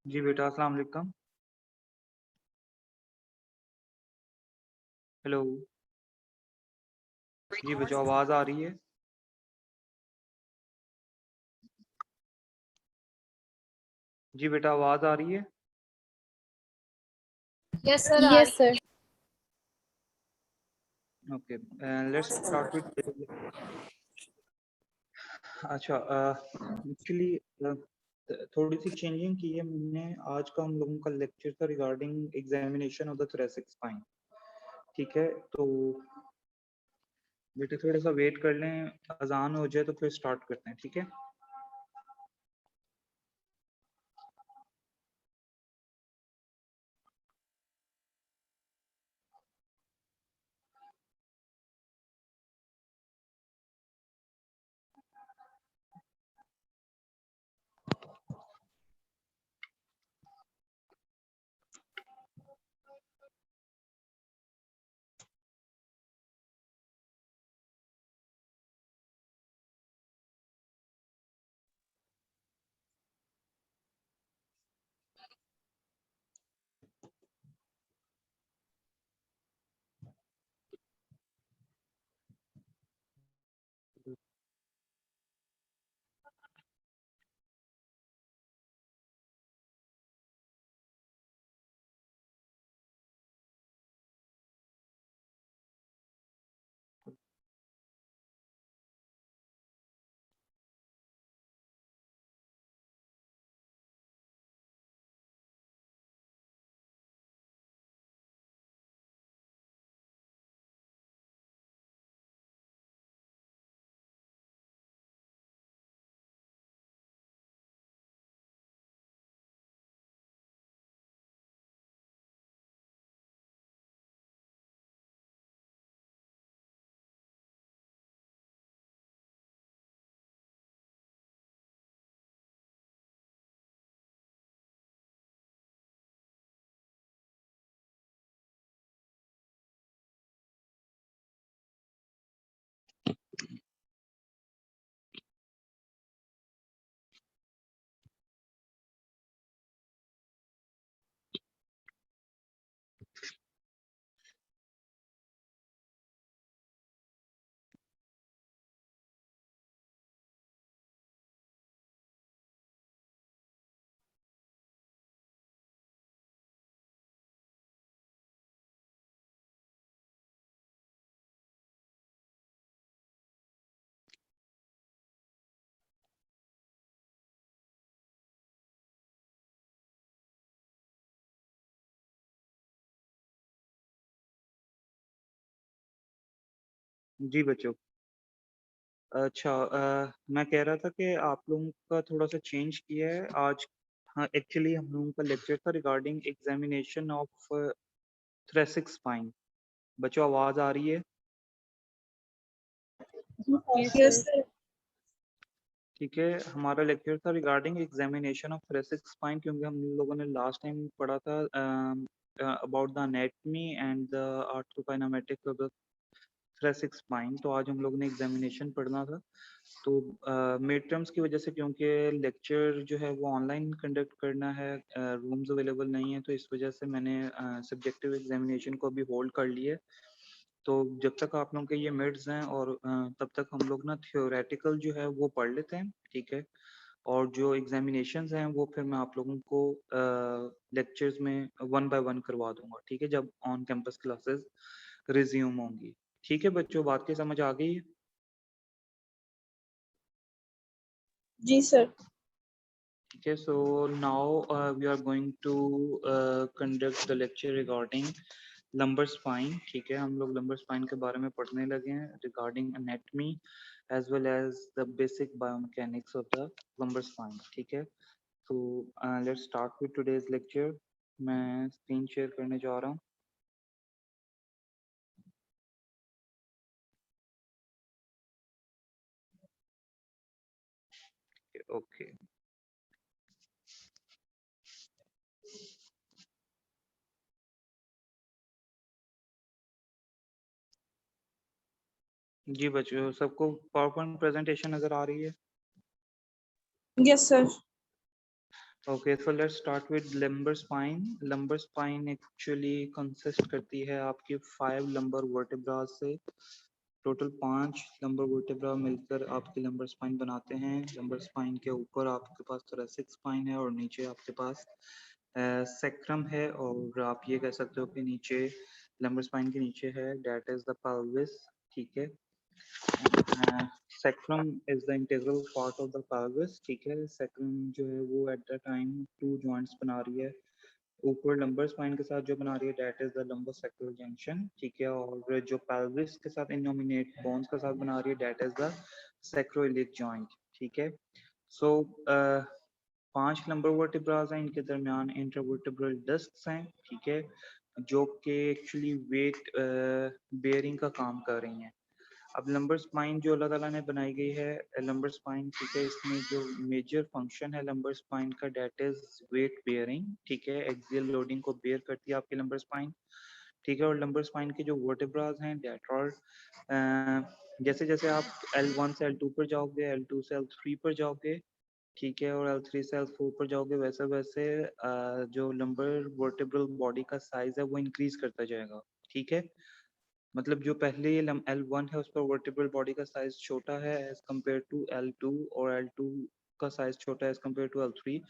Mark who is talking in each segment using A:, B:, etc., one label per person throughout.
A: जी बेटा, अस्सलाम वालेकुम। हेलो। जी बच्चों, आवाज़ आ रही है? जी बेटा, आवाज़ आ रही है?
B: Yes, sir.
C: Yes, sir.
A: Okay, let's start with. अच्छा, एक्चुअली थोड़ी सी चेंजिंग की है मैंने। आज का हम लोगों का लेक्चर था regarding examination of the thoracic spine. ठीक है, तो बेटे थोड़ा सा वेट कर लें, अजान हो जाए तो फिर स्टार्ट करते हैं। ठीक है। जी बच्चों, अच्छा, मैं कह रहा था कि आप लोगों का थोड़ा सा चेंज किया है आज। हाँ, एक्चुअली हम लोगों का लेक्चर था regarding examination of thoracic spine. बच्चों, आवाज़ आ रही है?
C: Yes, sir.
B: sir.
A: ठीक है, हमारा लेक्चर था regarding examination of thoracic spine, क्योंकि हम लोगों ने लास्ट टाइम पढ़ा था about the anatomy and the arthrokinematics of the thoracic spine. तो आज हम लोगों ने एग्जामिनेशन पढ़ना था। तो मिड टर्म्स की वजह से, क्योंकि लेक्चर जो है वो ऑनलाइन कंडक्ट करना है, रूम्स अवेलेबल नहीं है, तो इस वजह से मैंने सब्जेक्टिव एग्जामिनेशन को भी होल्ड कर लिया है। तो जब तक आप लोगों के ये मिड्स हैं और तब तक हम लोग ना थियोरेटिकल जो है वो पढ़ लेते हैं। ठीक है, और जो एग्जामिनेशंस हैं वो फिर मैं आप लोगों को लेक्चर्स में वन बाय वन करवा दूंगा। ठीक है, जब ऑन कैंपस क्लासेस रिज्यूम होंगी। ठीक है बच्चों, बात की समझ आ गई है?
B: जी sir.
A: Okay, so now we are going to conduct the lecture regarding lumbar spine. ठीक है, हम लोग lumbar spine के बारे में पढ़ने लगे हैं regarding anatomy as well as the basic biomechanics of the lumbar spine. ठीक है, so let's start with today's lecture. मैं स्क्रीन शेयर करने जा रहा हूँ। ओके, जी बच्चों, सबको पावर पॉइंट प्रेजेंटेशन नजर आ रही है?
B: Yes sir.
A: Okay, so let's start with lumbar spine. Lumbar spine actually consist करती है आपकी 5 लंबर वर्टेब्रास से। टोटल 5 लंबर वर्टेब्रा मिलकर आपकी लंबर स्पाइन बनाते हैं। लंबर स्पाइन के ऊपर आपके पास थोरेसिक स्पाइन है और नीचे आपके पास सेक्रम है, और आप ये कह सकते हो कि नीचे लंबर स्पाइन के नीचे है दैट इज द pelvis। ठीक है, sacrum is the integral part of the pelvis। ठीक है, सेक्रम जो है वो एट द टाइम 2 जॉइंट्स बना रही है ऊपर लंबर स्पाइन के साथ, जो बना रही है that is the lumbosacral junction. ठीक है, और जो pelvis के साथ इनोमिनेट बोन्स के साथ बना रही है that is the sacroiliac joint. ठीक है, सो 5 लंबर वर्टिब्रास हैं, इनके दरमियान इंटरवर्टिब्रल डिस्क्स हैं। ठीक है, जो कि एक्चुअली वेट बेयरिंग का काम कर रही हैं। अब लंबर स्पाइन जो अल्लाह ताला ने बनाई गई है, लंबर स्पाइन, ठीक है, इसमें जो मेजर फंक्शन है लंबर स्पाइन का दैट इज वेट बेयरिंग। ठीक है, एक्सियल लोडिंग को बेयर करती है आपकी लंबर स्पाइन। ठीक है, और लंबर स्पाइन के जो वर्टिब्रास हैं दैट आर जैसे जैसे आप L1 से L2 पर जाओगे, L2 से L3 पर जाओगे, ठीक है, और L3 से L4 पर जाओगे, वैसे वैसे जो लंबर वर्टिब्रल बॉडी का साइज है वो इंक्रीज करता जाएगा। ठीक है, मतलब जो पहले ये L1 है उस पर वर्टिब्रल बॉडी का साइज छोटा है एज कम्पेयर टू L2, और L2 का साइज छोटा है एज कम्पेयर टू L3।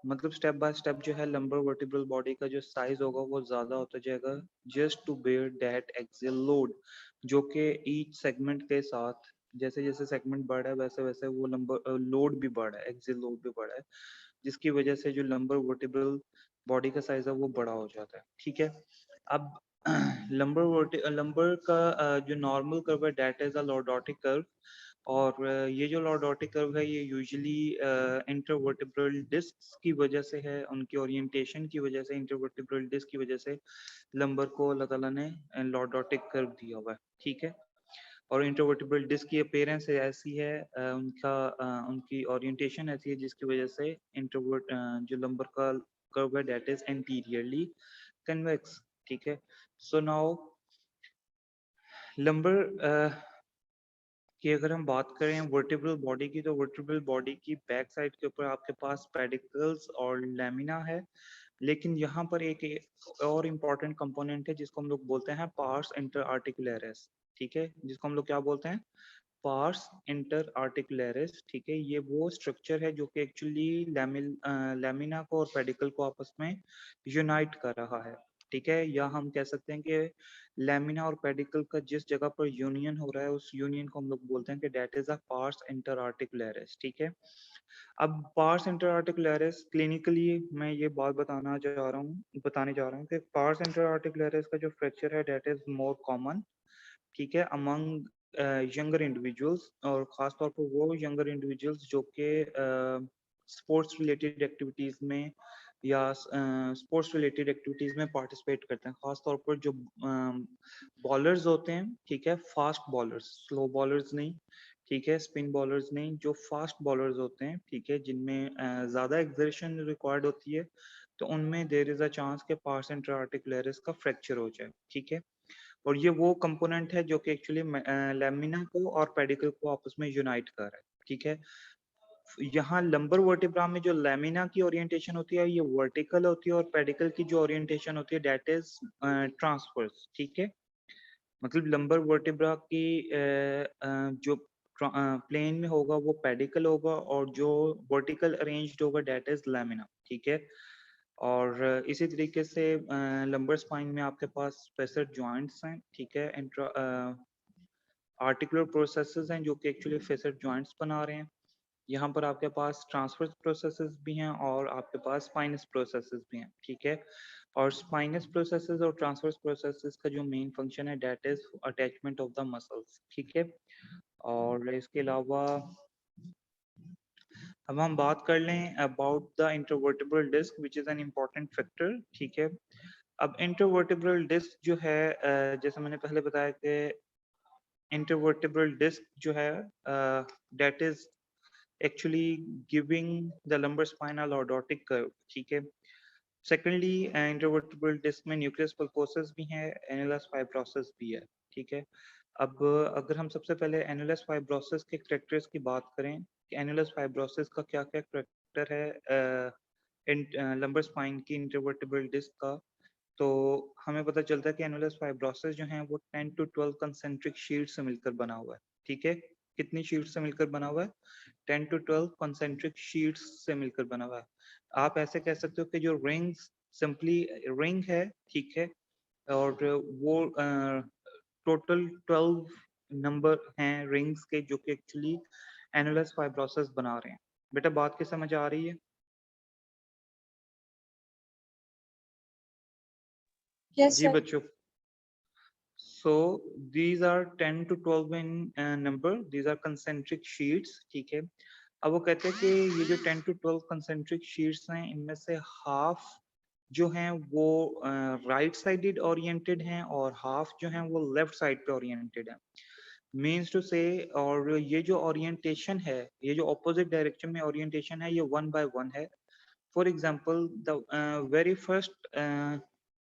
A: मतलब स्टेप बाय स्टेप जो है लंबर वर्टिब्रल बॉडी का जो साइज होगा वो ज्यादा होता जाएगा, just to bear that axial load, जो कि ईच सेगमेंट के साथ जैसे जैसे सेगमेंट बढ़ा है वैसे वैसे वो लंबर लोड भी बढ़ा है, एक्सियल लोड भी बढ़ा है, जिसकी वजह से जो लंबर वर्टिब्रल बॉडी का साइज है वो बड़ा हो जाता है। ठीक है, अब लंबर का जो नॉर्मल कर्व है that is a lordotic curve, और ये जो लॉर्डोटिक कर्व है ये यूजुअली इंटरवर्टिब्रल डिस्क की वजह से है, उनकी ओरिएंटेशन की वजह से, इंटरवर्टिब्रल डिस्क की वजह से लंबर को अल्लाह ताला ने लॉर्डोटिक कर्व दिया हुआ है। ठीक है, और इंटरवर्टिब्रल डिस्क की अपीयरेंस ऐसी है, उनकी ओरिएंटेशन ऐसी है जिसकी वजह से इंटरवर्ट जो लंबर का कर्व है दैट इज एंटीरियरली कन्वेक्स। ठीक है, सो नाउ लंबर की अगर हम बात करें वर्टिब्रल बॉडी की, तो वर्टिब्रल बॉडी की बैक साइड के ऊपर आपके पास पेडिकल्स और लैमिना है, लेकिन यहाँ पर एक और इम्पॉर्टेंट कंपोनेंट है जिसको हम लोग बोलते हैं पार्स इंटर आर्टिकुलरिस। ठीक है, जिसको हम लोग क्या बोलते हैं, पार्स इंटर आर्टिकुलरिस। ठीक है, ये वो स्ट्रक्चर है जो कि एक्चुअली लैमिना को और पेडिकल को आपस में यूनाइट कर रहा है। ठीक है, या हम कह सकते हैं कि लैमिना और पेडिकल का जिस जगह पर यूनियन हो रहा है उस यूनियन को हम लोग बोलते हैं कि that is a pars interarticularis. ठीक है, अब पार्स इंटर आर्टिकुलरिस क्लिनिकली मैं ये बात बताने जा रहा हूँ कि पार्स इंटर आर्टिकुलरिस का जो फ्रैक्चर है दैट इज मोर कॉमन। ठीक है, अमंग यंगर इंडिविजुअल्स, और ख़ास तौर पर वो यंगर इंडिविजुअल्स जो कि स्पोर्ट्स रिलेटेड एक्टिविटीज़ में या स्पोर्ट्स रिलेटेड एक्टिविटीज़ में पार्टिसिपेट करते हैं, ख़ास तौर पर जो बॉलर्स होते हैं। ठीक है, फास्ट बॉलर्स, स्लो बॉलर्स नहीं, ठीक है, स्पिन बॉलर्स नहीं, जो फास्ट बॉलर्स होते हैं, ठीक है, जिनमें ज़्यादा एक्सर्शन रिक्वायर्ड होती है, तो उनमें देयर इज़ अ चांस के पार्स इंटर आर्टिकुलरिस का फ्रैक्चर हो जाए। ठीक है, और ये वो कंपोनेंट है जो कि एक्चुअली लैमिना को और पेडिकल को आपस में यूनाइट कर रहा है। ठीक है, यहाँ लंबर वर्टिब्रा में जो लैमिना की ओरिएंटेशन होती है ये वर्टिकल होती है, और पेडिकल की जो ओरिएंटेशन होती है दैट इज ट्रांसवर्स। ठीक है, मतलब लंबर वर्टिब्रा की जो प्लेन में होगा वो पेडिकल होगा, और जो वर्टिकल अरेंज्ड होगा दैट इज लैमिना। ठीक है, और इसी तरीके से लंबर स्पाइन में आपके पास फेसर जॉइंट्स हैं। ठीक है, इंट्रा आर्टिकुलर प्रोसेसेस हैं जो कि एक्चुअली फेसर जॉइंट्स बना रहे हैं। यहाँ पर आपके पास ट्रांसवर्स प्रोसेसेस भी हैं और आपके पास स्पाइनस प्रोसेसेस भी हैं। ठीक है, और स्पाइनस प्रोसेसेस और ट्रांसवर्स प्रोसेसेस का जो मेन फंक्शन है that is attachment of the muscles. ठीक है, और इसके अलावा अब हम बात कर लें about the intervertebral disc which is an important factor. ठीक है, अब इंटरवर्टिब्रल डिस्क जो है जैसे मैंने पहले बताया कि इंटरवर्टिब्रल डिस्क जो है that is actually giving the lumbar spinal lordotic curve. ठीक है, सेकेंडली इंटरवर्टिब्रल डिस्क में न्यूक्लियस पल्पोसस भी है, एनुलस फाइब्रोसिस भी है। ठीक है, अब अगर हम सबसे पहले एनुलस फाइब्रोसिस के करेक्टर्स की बात करें कि एनुलस फाइब्रोसिस का क्या क्या करेक्टर है, लंबर स्पाइन की इंटरवर्टेब्रल डिस्क का, तो हमें पता चलता है कि एनुलस फाइब्रोसिस जो है वो 10 to 12 कंसेंट्रिक शीट से मिलकर बना हुआ है। ठीक है, कितनी शीट से मिलकर बना हुआ है? 10 to 12 कंसेंट्रिक शीट्स से मिलकर बना हुआ है। आप ऐसे कह सकते हो कि जो रिंग्स सिंपली रिंग है, ठीक है, और वो टोटल 12 नंबर हैं रिंग्स के जो कि एक्चुअली एनुलस फाइब्रोसिस बना रहे हैं। बेटा बात की समझ आ रही है?
B: Yes,
A: जी
B: sir.
A: बच्चों, so these are 10 to 12 in number, these are concentric sheets, ठीक है। अब वो कहते हैं कि ये जो 10 to 12 concentric sheets हैं, इनमें से हाफ जो हैं वो राइट साइडेड ओरिएंटेड हैं और हाफ जो हैं वो लेफ्ट साइड पे ओरिएंटेड हैं। मीन्स टू से, और ये जो ओरिएंटेशन है, ये जो ऑपोजिट डायरेक्शन में ओरिएंटेशन है, ये 1 by 1 है। For example the very first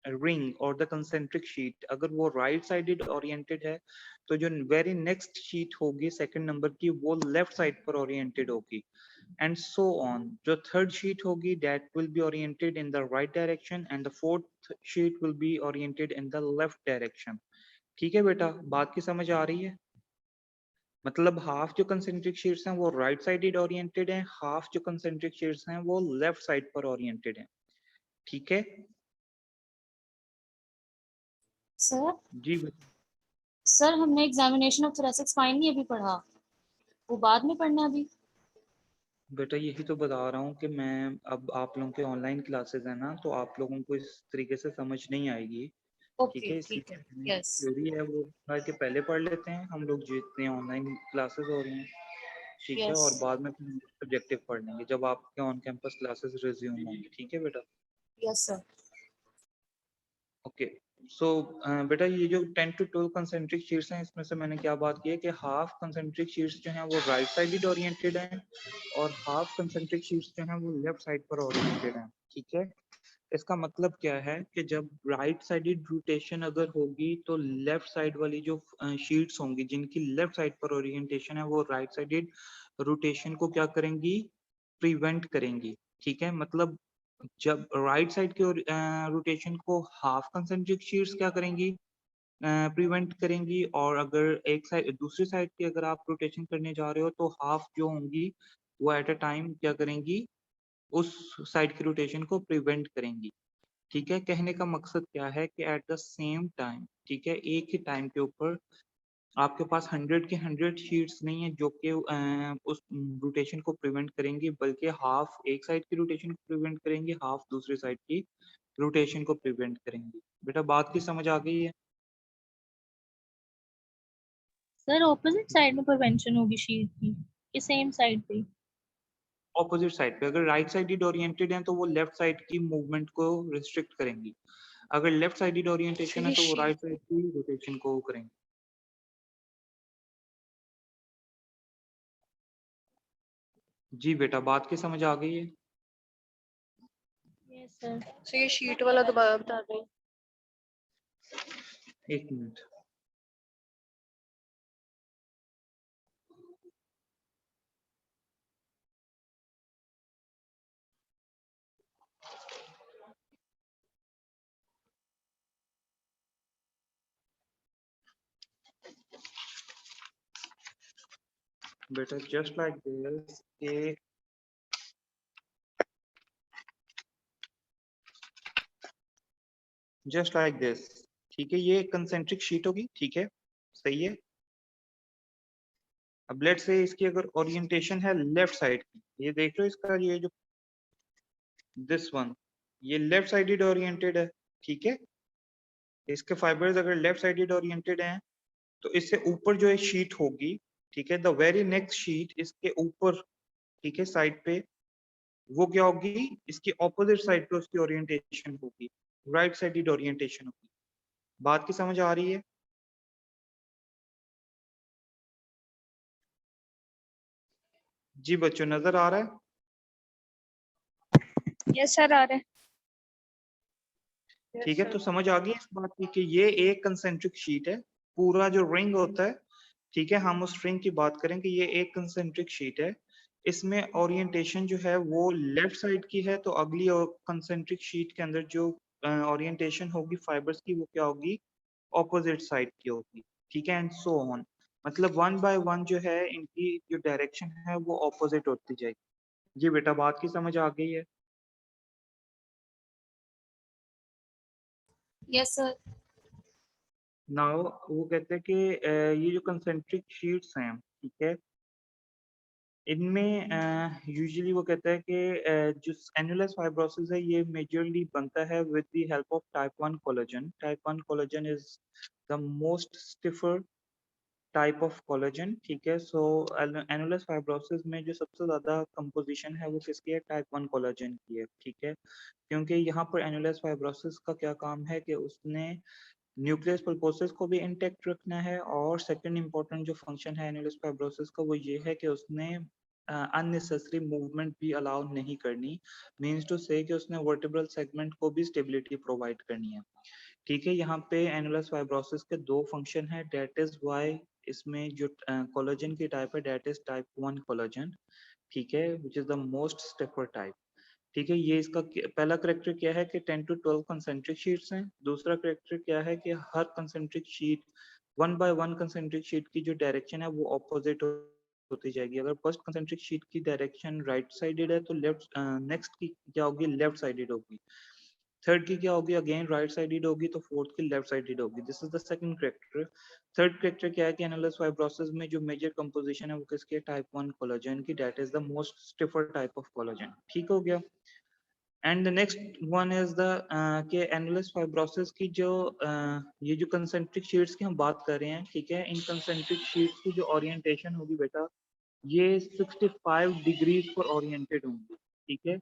A: ring और द कंसेंट्रिक शीट अगर वो राइट साइडेड ओरिएंटेड है, तो जो वेरी नेक्स्ट शीट होगी सेकंड नंबर की, वो लेफ्ट साइड पर ओरिएंटेड होगी, एंड सो ऑन। जो थर्ड शीट होगी that will be oriented in the right direction and the fourth sheet will be oriented in the left direction. ठीक है बेटा, बात की समझ आ रही है? मतलब हाफ जो कंसेंट्रिक शीट्स हैं वो राइट साइडेड ओरिएंटेड हैं, हाफ जो कंसेंट्रिक शीट्स हैं वो लेफ्ट साइड पर ओरिएंटेड हैं। ठीक है
B: सर
A: जी बेटा।
B: सर हमने एग्जामिनेशन ऑफ थोरेसिक स्पाइन नहीं अभी पढ़ा, वो बाद में पढ़ना है अभी।
A: बेटा यही तो बता रहा हूँ कि मैं, अब आप लोगों के ऑनलाइन क्लासेस है ना, तो आप लोगों को इस तरीके से समझ नहीं आएगी। ठीक
B: ओके
A: है,
B: ठीक है।
A: इसलिए
B: यस
A: थ्योरी है वो पढ़ के पहले पढ़ लेते हैं हम लोग जितने ऑनलाइन क्लासेस हो रही हैं। ठीक है,
B: यस
A: और बाद में सब्जेक्टिव पढ़ लेंगे जब आपके ऑन कैंपस क्लासेस रिज्यूम होंगी। ठीक है बेटा।
B: Yes sir.
A: ओके, सो बेटा ये जो 10 to 12 कंसेंट्रिक शीट्स हैं, इसमें से मैंने क्या बात की है कि हाफ कंसेंट्रिक शीट्स जो हैं वो राइट साइडेड ओरिएंटेड हैं और हाफ कंसेंट्रिक शीट्स जो हैं वो लेफ्ट साइड पर ओरिएंटेड हैं। ठीक है, इसका मतलब क्या है कि जब राइट साइडेड रोटेशन अगर होगी तो लेफ्ट साइड वाली जो शीट्स होंगी जिनकी लेफ्ट साइड पर ओरिएंटेशन है, वो राइट साइडेड रोटेशन को क्या करेंगी? प्रिवेंट करेंगी। ठीक है, मतलब जब राइट साइड के रोटेशन को हाफ कंसेंट्रिक शीट्स क्या करेंगी? प्रिवेंट करेंगी, और अगर एक साइड दूसरी साइड की अगर आप रोटेशन करने जा रहे हो तो हाफ जो होंगी वो एट अ टाइम क्या करेंगी? उस साइड की रोटेशन को प्रिवेंट करेंगी। ठीक है, कहने का मकसद क्या है कि एट द सेम टाइम, ठीक है, एक ही टाइम के ऊपर आपके पास 100 के 100 शीट्स नहीं है जो कि उस रोटेशन को प्रिवेंट करेंगी, बल्कि हाफ एक साइड की रोटेशन को प्रिवेंट करेंगी, हाफ दूसरी साइड की रोटेशन को प्रिवेंट करेंगी। बेटा बात की समझ आ गई है?
B: सर ऑपोजिट साइड में प्रिवेंशन होगी शीट की कि सेम साइड पे?
A: ऑपोजिट साइड पे, अगर राइट साइडेड ओरिएंटेड है तो वो लेफ्ट साइड की मूवमेंट को रिस्ट्रिक्ट करेंगी, अगर लेफ्ट साइडेड ओरिएंटेशन है तो वो राइट साइड की रोटेशन को करेंगे। जी बेटा, बात की समझ आ गई है?
B: Yes sir. सो ये शीट वाला दोबारा बता दें।
A: एक मिनट। बेटा just like this, A just like this, ठीक है, ये कंसेंट्रिक शीट होगी। ठीक है, सही है। अब लेट से इसकी अगर ओरिएंटेशन है लेफ्ट साइड की, ये देख लो इसका, ये जो दिस वन, ये लेफ्ट साइडेड ओरिएंटेड है। ठीक है, इसके फाइबर्स अगर लेफ्ट साइडेड ओरिएंटेड हैं तो इससे ऊपर जो एक शीट होगी, ठीक है, द वेरी नेक्स्ट शीट इसके ऊपर, ठीक है, साइड पे, वो क्या होगी? इसकी ऑपोजिट साइड पे उसकी ओरिएंटेशन होगी, राइट साइडेड ओरिएंटेशन होगी। बात की समझ आ रही है? जी बच्चों, नजर आ रहा है?
B: यस सर आ रहे हैं।
A: ठीक है, तो समझ आ गई इस बात की कि ये एक कंसेंट्रिक शीट है। पूरा जो रिंग होता है, ठीक है, हम उस रिंग की बात करें कि ये एक कंसेंट्रिक शीट है। इसमें ओरिएंटेशन जो है वो लेफ्ट साइड की है, तो अगली कंसेंट्रिक शीट के अंदर जो ओरिएंटेशन होगी फाइबर्स की वो क्या होगी, ऑपोजिट साइड की होगी, ठीक है, एंड सो ऑन। मतलब वन बाय वन जो है इनकी जो डायरेक्शन है वो ऑपोजिट होती जाएगी। जी बेटा बात की समझ आ गई है?
B: Yes sir.
A: नाउ वो कहते हैं कि ये जो कंसेंट्रिक शीट्स हैं, ठीक है, इनमें यूजुअली वो कहता है कि जो एनुलस फाइब्रोसिस है ये मेजरली बनता है with the help of type 1 collagen. Type 1 collagen is the most stiffer type of collagen, ठीक है। सो एनुलस फाइब्रोसिस में जो सबसे ज्यादा कंपोजिशन है वो किसकी है, टाइप 1 कोलेजन की है, ठीक है। क्योंकि यहाँ पर एनुलस फाइब्रोसिस का क्या काम है कि उसने न्यूक्लियस पल्पोसिस को भी इंटेक्ट रखना है, और सेकंड इंपॉर्टेंट जो फंक्शन है एनुलस फाइब्रोसिस का वो ये है कि उसने अननेसेसरी मूवमेंट भी अलाउ नहीं करनी, मींस टू से कि उसने वर्टिब्रल सेगमेंट को भी स्टेबिलिटी प्रोवाइड करनी है, ठीक है। यहाँ पे एनुलस फाइब्रोसिस के दो फंक्शन है, डेट इज वाई इसमें जो कोलेजन की टाइप है डेट इज टाइप 1 कोलेजन, ठीक है, which is the most stiffer type, ठीक है। ये इसका पहला करेक्टर क्या है कि 10 to 12 कंसेंट्रिक शीट्स हैं। दूसरा करेक्टर क्या है कि हर concentric sheet one by one concentric sheet की जो डायरेक्शन है वो ऑपोजिट होती जाएगी। अगर फर्स्ट कंसेंट्रिक शीट की डायरेक्शन राइट साइडेड है तो लेफ्ट नेक्स्ट की क्या होगी, लेफ्ट साइडेड होगी। थर्ड की क्या होगी, अगेन राइट साइडेड होगी, तो फोर्थ की लेफ्ट साइडेड होगी। This is the second character. Third character क्या है कि एनुलस फाइब्रोसिस में जो मेजर कंपोजिशन है वो किसकी है, टाइप 1 कोलेजन की, that is the most stiffer type of collagen, ठीक हो गया। And the next one is the के एनुलस फाइब्रोसिस की जो ये जो कंसेंट्रिक शीट्स की हम बात कर रहे हैं, ठीक है, इन कंसेंट्रिक शीट्स की जो ओरिएंटेशन होगी बेटा ये 65 डिग्रीज पर ओरिएंटेड होंगी, ठीक है।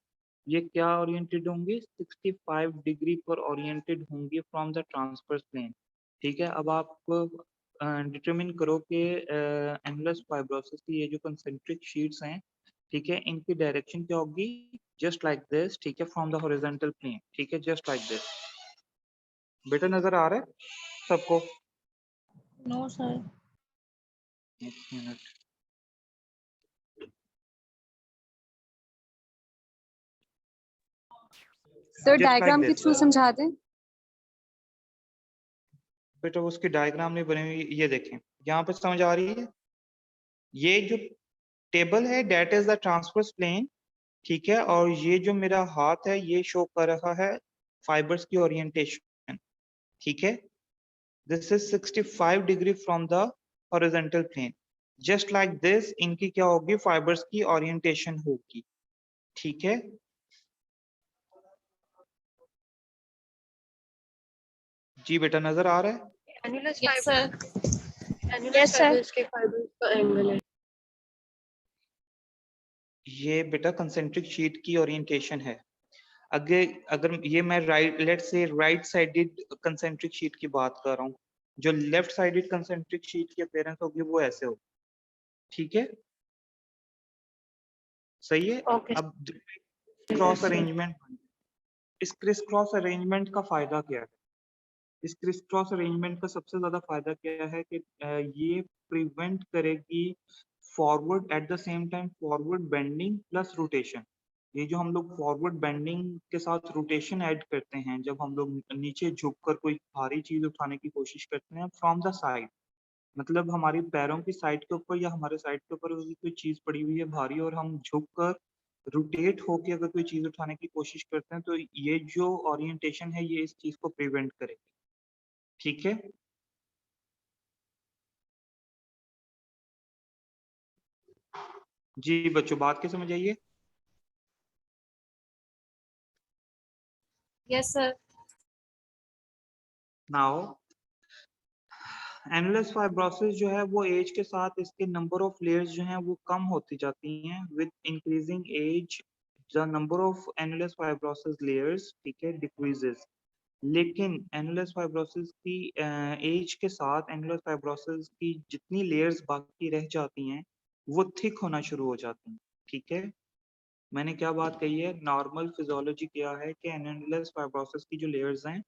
A: ये क्या ओरिएंटेड होंगी, 65 डिग्री पर ओरिएंटेड होंगी फ्रॉम द ट्रांसवर्स प्लेन, ठीक है। अब आप डिटरमिन करो कि एनुलस फाइब्रोसिस की ये जो कंसेंट्रिक शीट्स हैं, ठीक है, इनकी डायरेक्शन क्या होगी, जस्ट लाइक दिस, ठीक है, फ्रॉम द हॉरिजॉन्टल प्लेन, ठीक है, जस्ट लाइक दिस। बेटा नजर आ रहा है सबको?
B: No sir.
A: एक मिनट।
C: सर
A: जस्ट लाइक
C: डायग्राम के
A: दिस
C: थ्रू समझा दें।
A: बेटा, उसकी डायग्राम नहीं बनी हुई, ये देखें यहाँ पे समझ आ रही है। ये जो टेबल है that is the transverse plane, ठीक है, और ये जो मेरा हाथ है ये शो कर रहा है फाइबर्स की ओरिएंटेशन, ठीक है। This is 65 degree from the horizontal plane, just like this इनकी क्या होगी, फाइबर्स की ओरिएंटेशन होगी, ठीक है। जी बेटा नजर आ रहा है?
C: Annulus
B: yes sir.
C: फाइबर्स के फाइबर्स का एंगल है।
A: ये बेटा कंसेंट्रिक शीट की ओरिएंटेशन है। अगर अगर ये मैं लेट से राइट साइडेड कंसेंट्रिक शीट की बात कर रहा हूँ, जो लेफ्ट साइडेड कंसेंट्रिक शीट की अपीयरेंस होगी वो ऐसे होगी, ठीक है, सही है।
C: ओके।
A: अब क्रॉस अरेंजमेंट, इस क्रिस क्रॉस अरेंजमेंट का फायदा क्या है, इस क्रिस क्रॉस अरेंजमेंट का सबसे ज्यादा फायदा क्या है कि ये प्रिवेंट करेगी forward at the same time forward bending plus rotation. ये जो हम लोग फॉरवर्ड बेंडिंग के साथ रोटेशन ऐड करते हैं, जब हम लोग नीचे झुककर कोई भारी चीज उठाने की कोशिश करते हैं फ्रॉम द साइड, मतलब हमारी पैरों की साइड के ऊपर या हमारे साइड के ऊपर कोई चीज पड़ी हुई है भारी और हम झुक कर रोटेट होके अगर कोई चीज उठाने की कोशिश करते हैं, तो ये जो ओरिएंटेशन है ये इस चीज को प्रिवेंट करेगी, ठीक है। जी बच्चों बात की समझ आइए?
B: Yes sir.
A: Now annulus fibrosis जो है वो एज के साथ इसके नंबर ऑफ लेयर्स जो हैं वो कम होती जाती हैं, with increasing age the number of annulus fibrosis layers, ठीक है, डिक्रीजेस। लेकिन एनुलस फाइब्रोसिस की एज के साथ एनुलस फाइब्रोसिस की जितनी लेयर्स बाकी रह जाती हैं वो थिक होना शुरू हो जाती हैं, ठीक है। मैंने क्या बात कही है, नॉर्मल फिजियोलॉजी क्या है कि एनुलस फाइब्रोसिस की जो लेयर्स हैं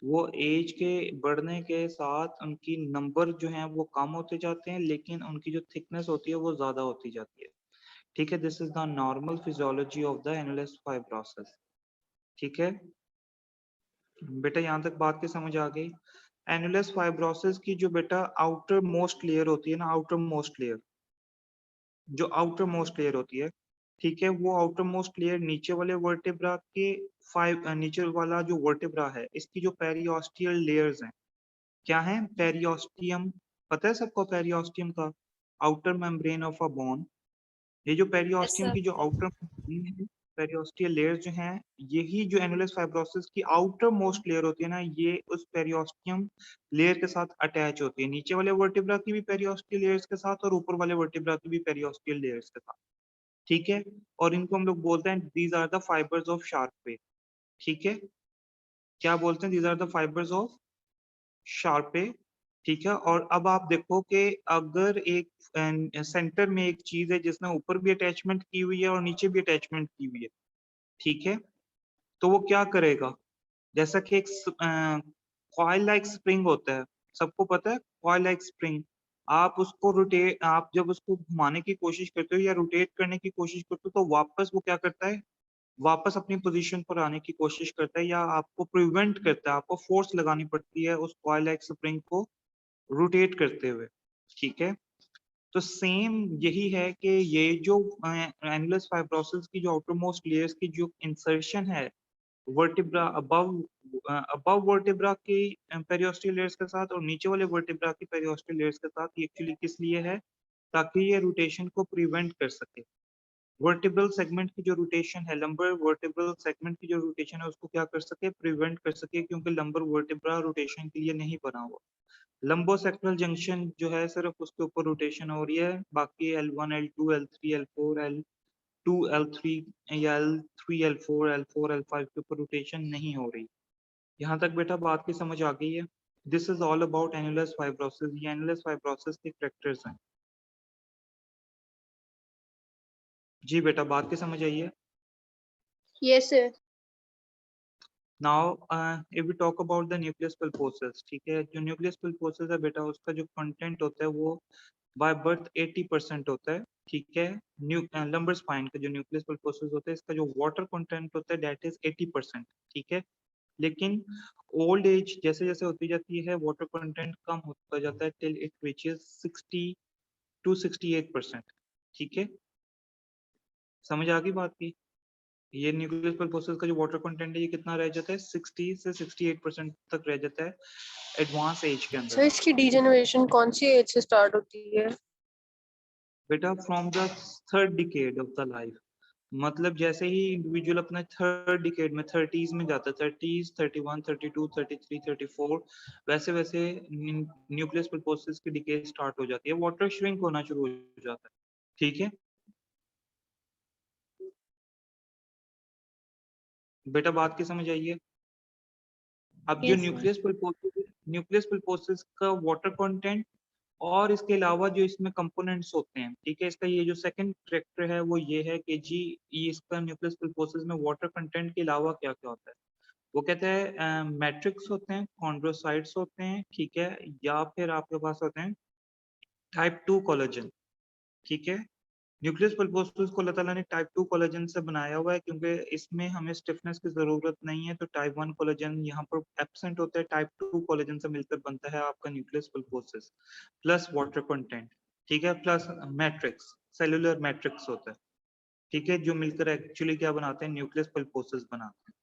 A: वो एज के बढ़ने के साथ उनकी नंबर जो है वो कम होते जाते हैं, लेकिन उनकी जो थिकनेस होती है वो ज्यादा होती जाती है, ठीक है, this is the normal physiology of the annulus fibrosis. ठीक है बेटा, यहाँ तक बात की समझ आ गई। एनुलस फाइब्रोसिस की जो बेटा आउटर मोस्ट लेयर होती है ना, आउटर मोस्ट लेयर, जो आउटर मोस्ट लेयर होती है, ठीक है, वो आउटर मोस्ट लेयर नीचे वाले वर्टेब्रा के नीचे वाला जो वर्टेब्रा है, इसकी जो पेरियोस्टियल लेयर्स हैं, क्या है? पेरियोस्टियम, पता है सबको पेरियोस्टियम का? Outer membrane of a bone. ये जो पेरियोस्टियम
B: sir.
A: की जो आउटर है, पेरियोस्टियल लेयर जो हैं, यही जो एनुलस फाइब्रोसिस की आउटर मोस्ट लेयर होती है ना, ये उस पेरियोस्टियम लेयर के साथ अटैच होती है, नीचे वाले वर्टिब्रा की भी पेरियोस्टियल लेयर्स के साथ और ऊपर वाले वर्टिब्रा की भी पेरियोस्टियल लेयर्स के साथ। ठीक है, और इनको हम लोग बोलते हैं these are the fibres of Sharpey. ठीक है, क्या बोलते हैं? These are the fibres of Sharpey. ठीक है, और अब आप देखो कि अगर एक सेंटर में एक चीज है जिसने ऊपर भी अटैचमेंट की हुई है और नीचे भी अटैचमेंट की हुई है, ठीक है, तो वो क्या करेगा? जैसा कि एक कॉइल लाइक स्प्रिंग होता है, सबको पता है कॉइल लाइक स्प्रिंग। आप जब उसको घुमाने की कोशिश करते हो या रोटेट करने की कोशिश करते हो, तो वापस वो क्या करता है? वापस अपनी पोजीशन पर आने की कोशिश करता है, या आपको प्रिवेंट करता है, आपको फोर्स लगानी पड़ती है उस कॉइल लाइक स्प्रिंग को रोटेट करते हुए। ठीक है, तो सेम यही है कि ये जो एनुलस फाइब्रोसिस की जो आउटर मोस्ट लेयर्स की जो इंसर्शन है वर्टिब्रा अबव वर्टिब्रा की पेरियोस्टियल लेयर्स के साथ और नीचे वाले वर्टिब्रा की पेरियोस्टियल लेयर्स के साथ, ये एक्चुअली किस लिए है? ताकि ये रोटेशन को प्रिवेंट कर सके। वर्टिब्रल सेगमेंट की जो रोटेशन है, लंबर वर्टिब्रल सेगमेंट की जो रोटेशन है, उसको क्या कर सके? प्रिवेंट कर सके, क्योंकि लंबर वर्टिब्रा रोटेशन के लिए नहीं बना हुआ। लंबोसेक्टरल जंक्शन जो है, सिर्फ उसके ऊपर रोटेशन हो रही है, बाकी L1 L2 L3 L4 L2 L3 या L3 L4 L4 L5 के ऊपर रोटेशन नहीं हो रही। यहाँ तक बेटा बात की समझ आ गई है? This is all about annulus fibrosis. ये एनुलस फाइब्रोसिस के कैरेक्टर्स हैं। जी बेटा, बात की समझ आई है?
C: Yes, sir.
A: Now if we talk about the nucleus pulposus, ठीक है, जो न्यूक्लियस पल्पोसस है बेटा, उसका जो कंटेंट होता है वो बाय बर्थ 80% होता है। ठीक है, लंबर स्पाइन का जो न्यूक्लियस पल्पोसस होता है, इसका जो वाटर कंटेंट होता है दैट इज 80%। ठीक है, लेकिन ओल्ड एज जैसे जैसे होती जाती है, वाटर कंटेंट कम होता जाता है टिल इट रीचेस 60 to 68%। ठीक है, समझ आ गई बात की? ये न्यूक्लियस पल्पोसस का जो वाटर कंटेंट है, ये कितना रह जाता है? 60 से 68% तक रह जाता है एडवांस एज के
C: सर
A: अंदर।
C: इसकी डीजेनरेशन कौन सी एज से स्टार्ट होती है?
A: बेटा from the third decade of the life, मतलब जैसे ही इंडिविजुअल अपने थर्ड डिकेड में, 30s में जाता है, 30s 31 32 33 34, वैसे वैसे न्यूक्लियस पल्पोसस की डिके स्टार्ट हो जाती है, वाटर श्रिंक होना शुरू हो जाता है। ठीक है बेटा, बात की समझ आई है? अब जो
B: Yes, sir.
A: न्यूक्लियस पल्पोसस का वाटर कंटेंट और इसके अलावा जो इसमें कंपोनेंट्स होते हैं, ठीक है, इसका ये जो सेकंड फैक्टर है वो ये है कि जी, ये इसका न्यूक्लियस पल्पोसस में वाटर कंटेंट के अलावा क्या क्या होता है? वो कहते हैं मैट्रिक्स होते हैं, कॉन्ड्रोसाइट्स होते हैं, ठीक है, या फिर आपके पास होते हैं टाइप 2 कोलेजन। ठीक है, न्यूक्लियस पल्पोसस को अल्लाह ताला ने टाइप 2 कोलेजन से बनाया हुआ है, क्योंकि इसमें हमें स्टिफनेस की जरूरत नहीं है, तो टाइप 1 कोलेजन यहाँ पर एब्सेंट होता है, टाइप 2 कोलेजन से मिलकर बनता है आपका nucleus pulposus, plus water content. ठीक है, प्लस मैट्रिक्स, सेलुलर मैट्रिक्स होता है। ठीक है, जो मिलकर एक्चुअली क्या बनाते हैं? न्यूक्लियस पल्पोसस बनाते हैं।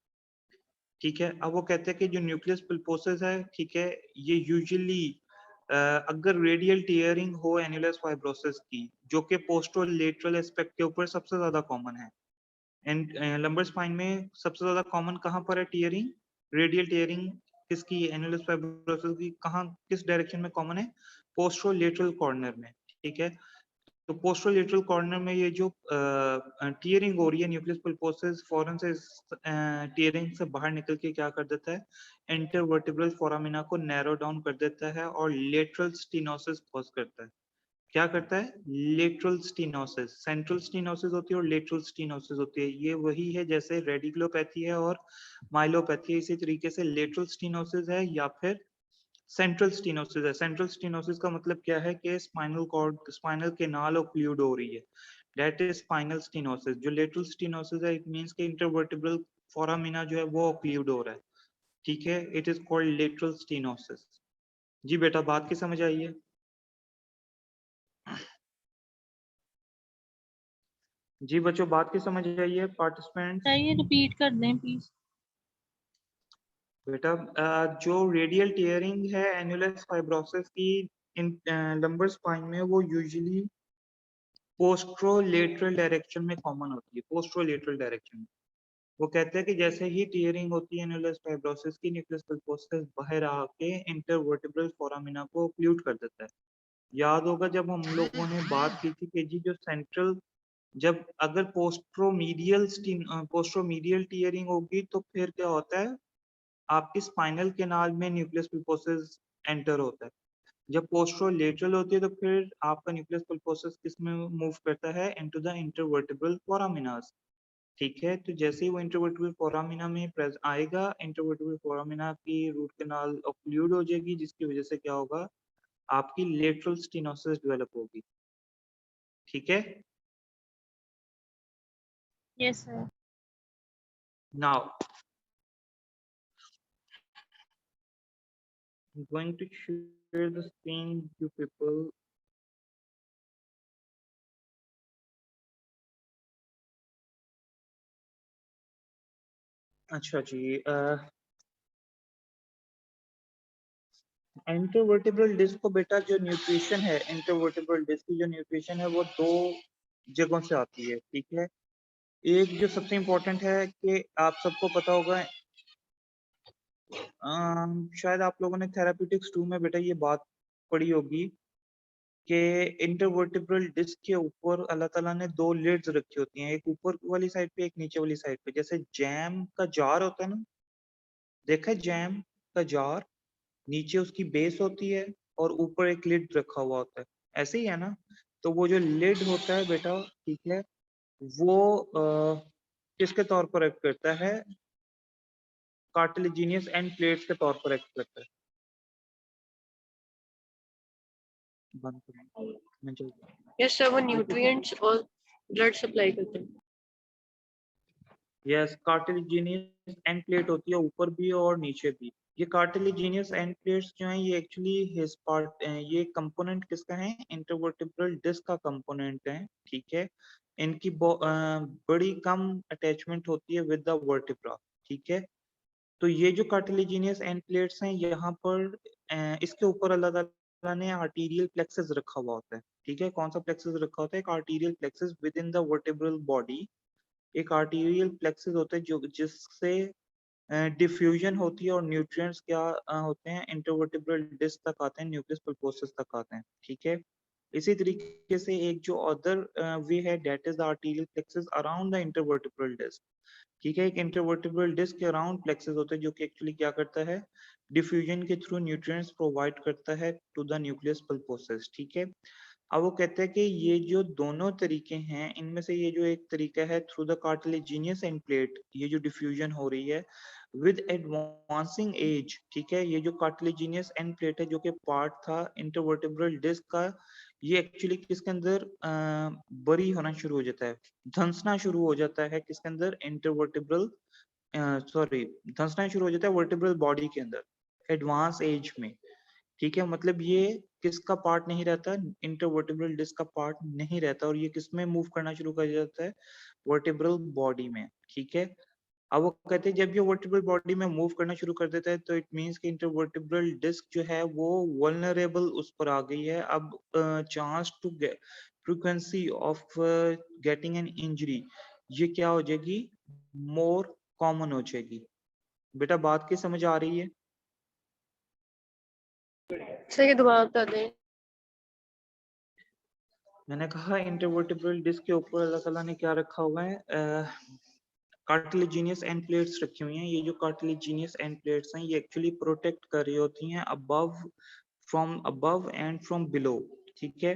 A: ठीक है, अब वो कहते हैं कि जो न्यूक्लियस पल्पोसस है, ठीक है, ये यूजुअली अगर रेडियल टीयरिंग हो एनुलस फाइब्रोसिस की, जो कि पोस्टरोलेटरल एस्पेक्ट के ऊपर सबसे ज्यादा कॉमन है, एंड लंबर स्पाइन में सबसे ज्यादा कॉमन कहाँ पर है टीयरिंग? रेडियल टीयरिंग किसकी? एनुलस फाइब्रोसिस की। कहाँ, किस डायरेक्शन में कॉमन है? पोस्टरोलेटरल कॉर्नर में। ठीक है, तो पोस्टरोलेटरल कॉर्नर में ये जो टीयरिंग हो रही है, न्यूक्लियस पल्पोसस फौरन से टीयरिंग से बाहर निकल के क्या कर देता है? इंटरवर्टिब्रल फोरामिना को नैरो डाउन कर देता है और लेटरल स्टीनोसिस कॉज करता है। क्या करता है? Lateral stenosis. सेंट्रल स्टीनोसिस होती है और लेटरल स्टीनोसिस होती है। ये वही है जैसे रेडिकुलोपैथी है और माइलोपैथी है, इसी तरीके से लेटरल स्टीनोसिस है या फिर सेंट्रल स्टीनोसिस है। सेंट्रल स्टीनोसिस का मतलब क्या है कि spinal cord, spinal canal occlude हो रही है। That is spinal stenosis. जो लेटरल स्टेनोसिस है, इट मींस कि इंटरवर्टिब्रल फोरामिना जो है वो ओक्लूड हो रहा है, ठीक है। It is called lateral stenosis. जी बेटा, बात की समझ आई है? जी बच्चों, बात की समझ आई है पार्टिसिपेंट्स?
D: चाहिए रिपीट कर दें प्लीज।
A: बेटा जो रेडियल टीयरिंग है एन्युलस फाइब्रोसिस की इन लंबर स्पाइन में, वो यूजुअली पोस्ट्रोलेटरल डायरेक्शन में कॉमन होती है। पोस्ट्रोलेटरल डायरेक्शन में वो कहते हैं कि जैसे ही टीयरिंग होती है एन्युलस फाइब्रोसिस की, न्यूक्लियस पल्पोसस बाहर आके इंटरवर्टिब्रल फोरामिना को ओक्लूड कर देता है। याद होगा जब हम लोगों ने बात की थी कि जी जो सेंट्रल, जब अगर पोस्ट्रोमीडियल टीयरिंग होगी तो फिर क्या होता है, आपकी स्पाइनल कैनाल में न्यूक्लियस पल्पोसस एंटर होता है। जब पोस्ट्रोलेटरल होती है तो फिर आपका न्यूक्लियस पल्पोसस किस में मूव करता है, इनटू द इंटरवर्टिब्रल फोरामिनास, ठीक है। तो जैसे ही वो इंटरवर्टिब्रल फोरामिना में आएगा, इंटरवर्टिब्रल फोरामिना की रूट कैनाल ऑक्लूड हो जाएगी, जिसकी वजह से क्या होगा, आपकी लेटरल स्टेनोसिस डेवलप होगी, ठीक है।
D: Yes sir.
A: Now I'm going to share the screen to people. अच्छा जी, इंटरवर्टिब्रल डिस्क को बेटा जो न्यूट्रिशन है, इंटरवर्टिब्रल डिस्क की जो न्यूट्रिशन है वो दो जगहों से आती है, ठीक है। एक जो सबसे इम्पोर्टेंट है कि आप सबको पता होगा, शायद आप लोगों ने थेराप्यूटिक्स 2 में बेटा ये बात पढ़ी होगी कि इंटरवर्टिब्रल डिस्क के ऊपर अल्लाह ताला ने दो लिड्स रखी होती हैं, एक ऊपर वाली साइड पे, एक नीचे वाली साइड पे। जैसे जैम का जार होता है ना, देखा है जैम का जार, नीचे उसकी बेस होती है और ऊपर एक लिड रखा हुआ होता है, ऐसे ही है ना। तो वो जो लिड होता है बेटा, ठीक है, वो किसके तौर पर एक्ट करता है, कार्टिलेजिनियस एंड प्लेट्स के तौर पर एक्ट करता है। बंद करो, मैं चल
C: यस सर, वो न्यूट्रिएंट्स और ब्लड सप्लाई करते हैं।
A: यस, कार्टिलेजिनियस एंड प्लेट होती है ऊपर भी और नीचे भी। ये कार्टिलेजिनियस एंड प्लेट्स जो हैं, ये एक्चुअली हिज पार्ट, ये कंपोनेंट किसका है, इंटरवर्टिब्रल डिस्क का कंपोनेंट है, ठीक है। इनकी बड़ी कम अटैचमेंट होती है विद द वर्टिब्रा, ठीक है। तो ये जो कार्टिलेजिनियस एंड प्लेट्स हैं, यहाँ पर इसके ऊपर अल्लाह ताला ने आर्टीरियल प्लेक्सस रखा हुआ होता है, ठीक है। कौन सा प्लेक्सस रखा होता है, एक arterial plexus with in the vertebral body. एक आर्टीरियल प्लेक्सस होता है जो जिससे डिफ्यूजन होती है और न्यूट्रिएंट्स क्या होते हैं, इंटरवर्टिब्रल डिस्क तक आते हैं, न्यूक्लियस पल्पोसस तक आते हैं, ठीक है। इसी तरीके से एक जो अदर वे है, that is the arterial plexus around the intervertebral disc, ठीक है। एक इंटरवर्टिब्रल डिस्क के अराउंड प्लेक्सस होता है जो कि एक्चुअली क्या करता है, डिफ्यूजन के थ्रू न्यूट्रिएंट्स प्रोवाइड करता है टू द न्यूक्लियस पल्पोसस, ठीक है। अब वो कहते हैं कि ये जो दोनों तरीके हैं, इनमें से ये जो एक तरीका है through the cartilaginous end plate, ये जो डिफ्यूजन हो रही है विद एडवांसिंग एज, ठीक है। ये जो कार्टिलेजिनियस एंड प्लेट है जो कि पार्ट था इंटरवर्टिब्रल डिस्क का, ये एक्चुअली किसके अंदर बरी होना शुरू हो जाता है, धंसना शुरू हो जाता है, किसके अंदर, इंटरवर्टिब्रल सॉरी, धंसना शुरू हो जाता है वर्टिब्रल बॉडी के अंदर एडवांस एज में, ठीक है। मतलब ये किसका पार्ट नहीं रहता, इंटरवर्टिब्रल डिस्क का पार्ट नहीं रहता, और ये किस में मूव करना शुरू कर जाता है, वर्टिब्रल बॉडी में, ठीक है। अब वो कहते हैं जब ये वर्टिब्रल बॉडी में मूव करना शुरू कर देता है तो इट मींस कि इंटरवर्टिब्रल डिस्क जो है वो वल्नरेबल उस पर आ गई है। अब chance to get frequency of getting an injury, ये क्या हो जाएगी, मोर कॉमन हो जाएगी। बेटा बात की समझ आ रही है?
C: सर ये दोबारा बता दें।
A: मैंने कहा इंटरवर्टिब्रल डिस्क के ऊपर अल्लाह ताला ने क्या रखा हुआ है, कार्टिलेजिनियस एंड प्लेट्स रखी हुई हैं। ये जो कार्टिलेजिनियस एंड प्लेट्स हैं, ये एक्चुअली प्रोटेक्ट कर रही होती हैं from above and from below, ठीक है।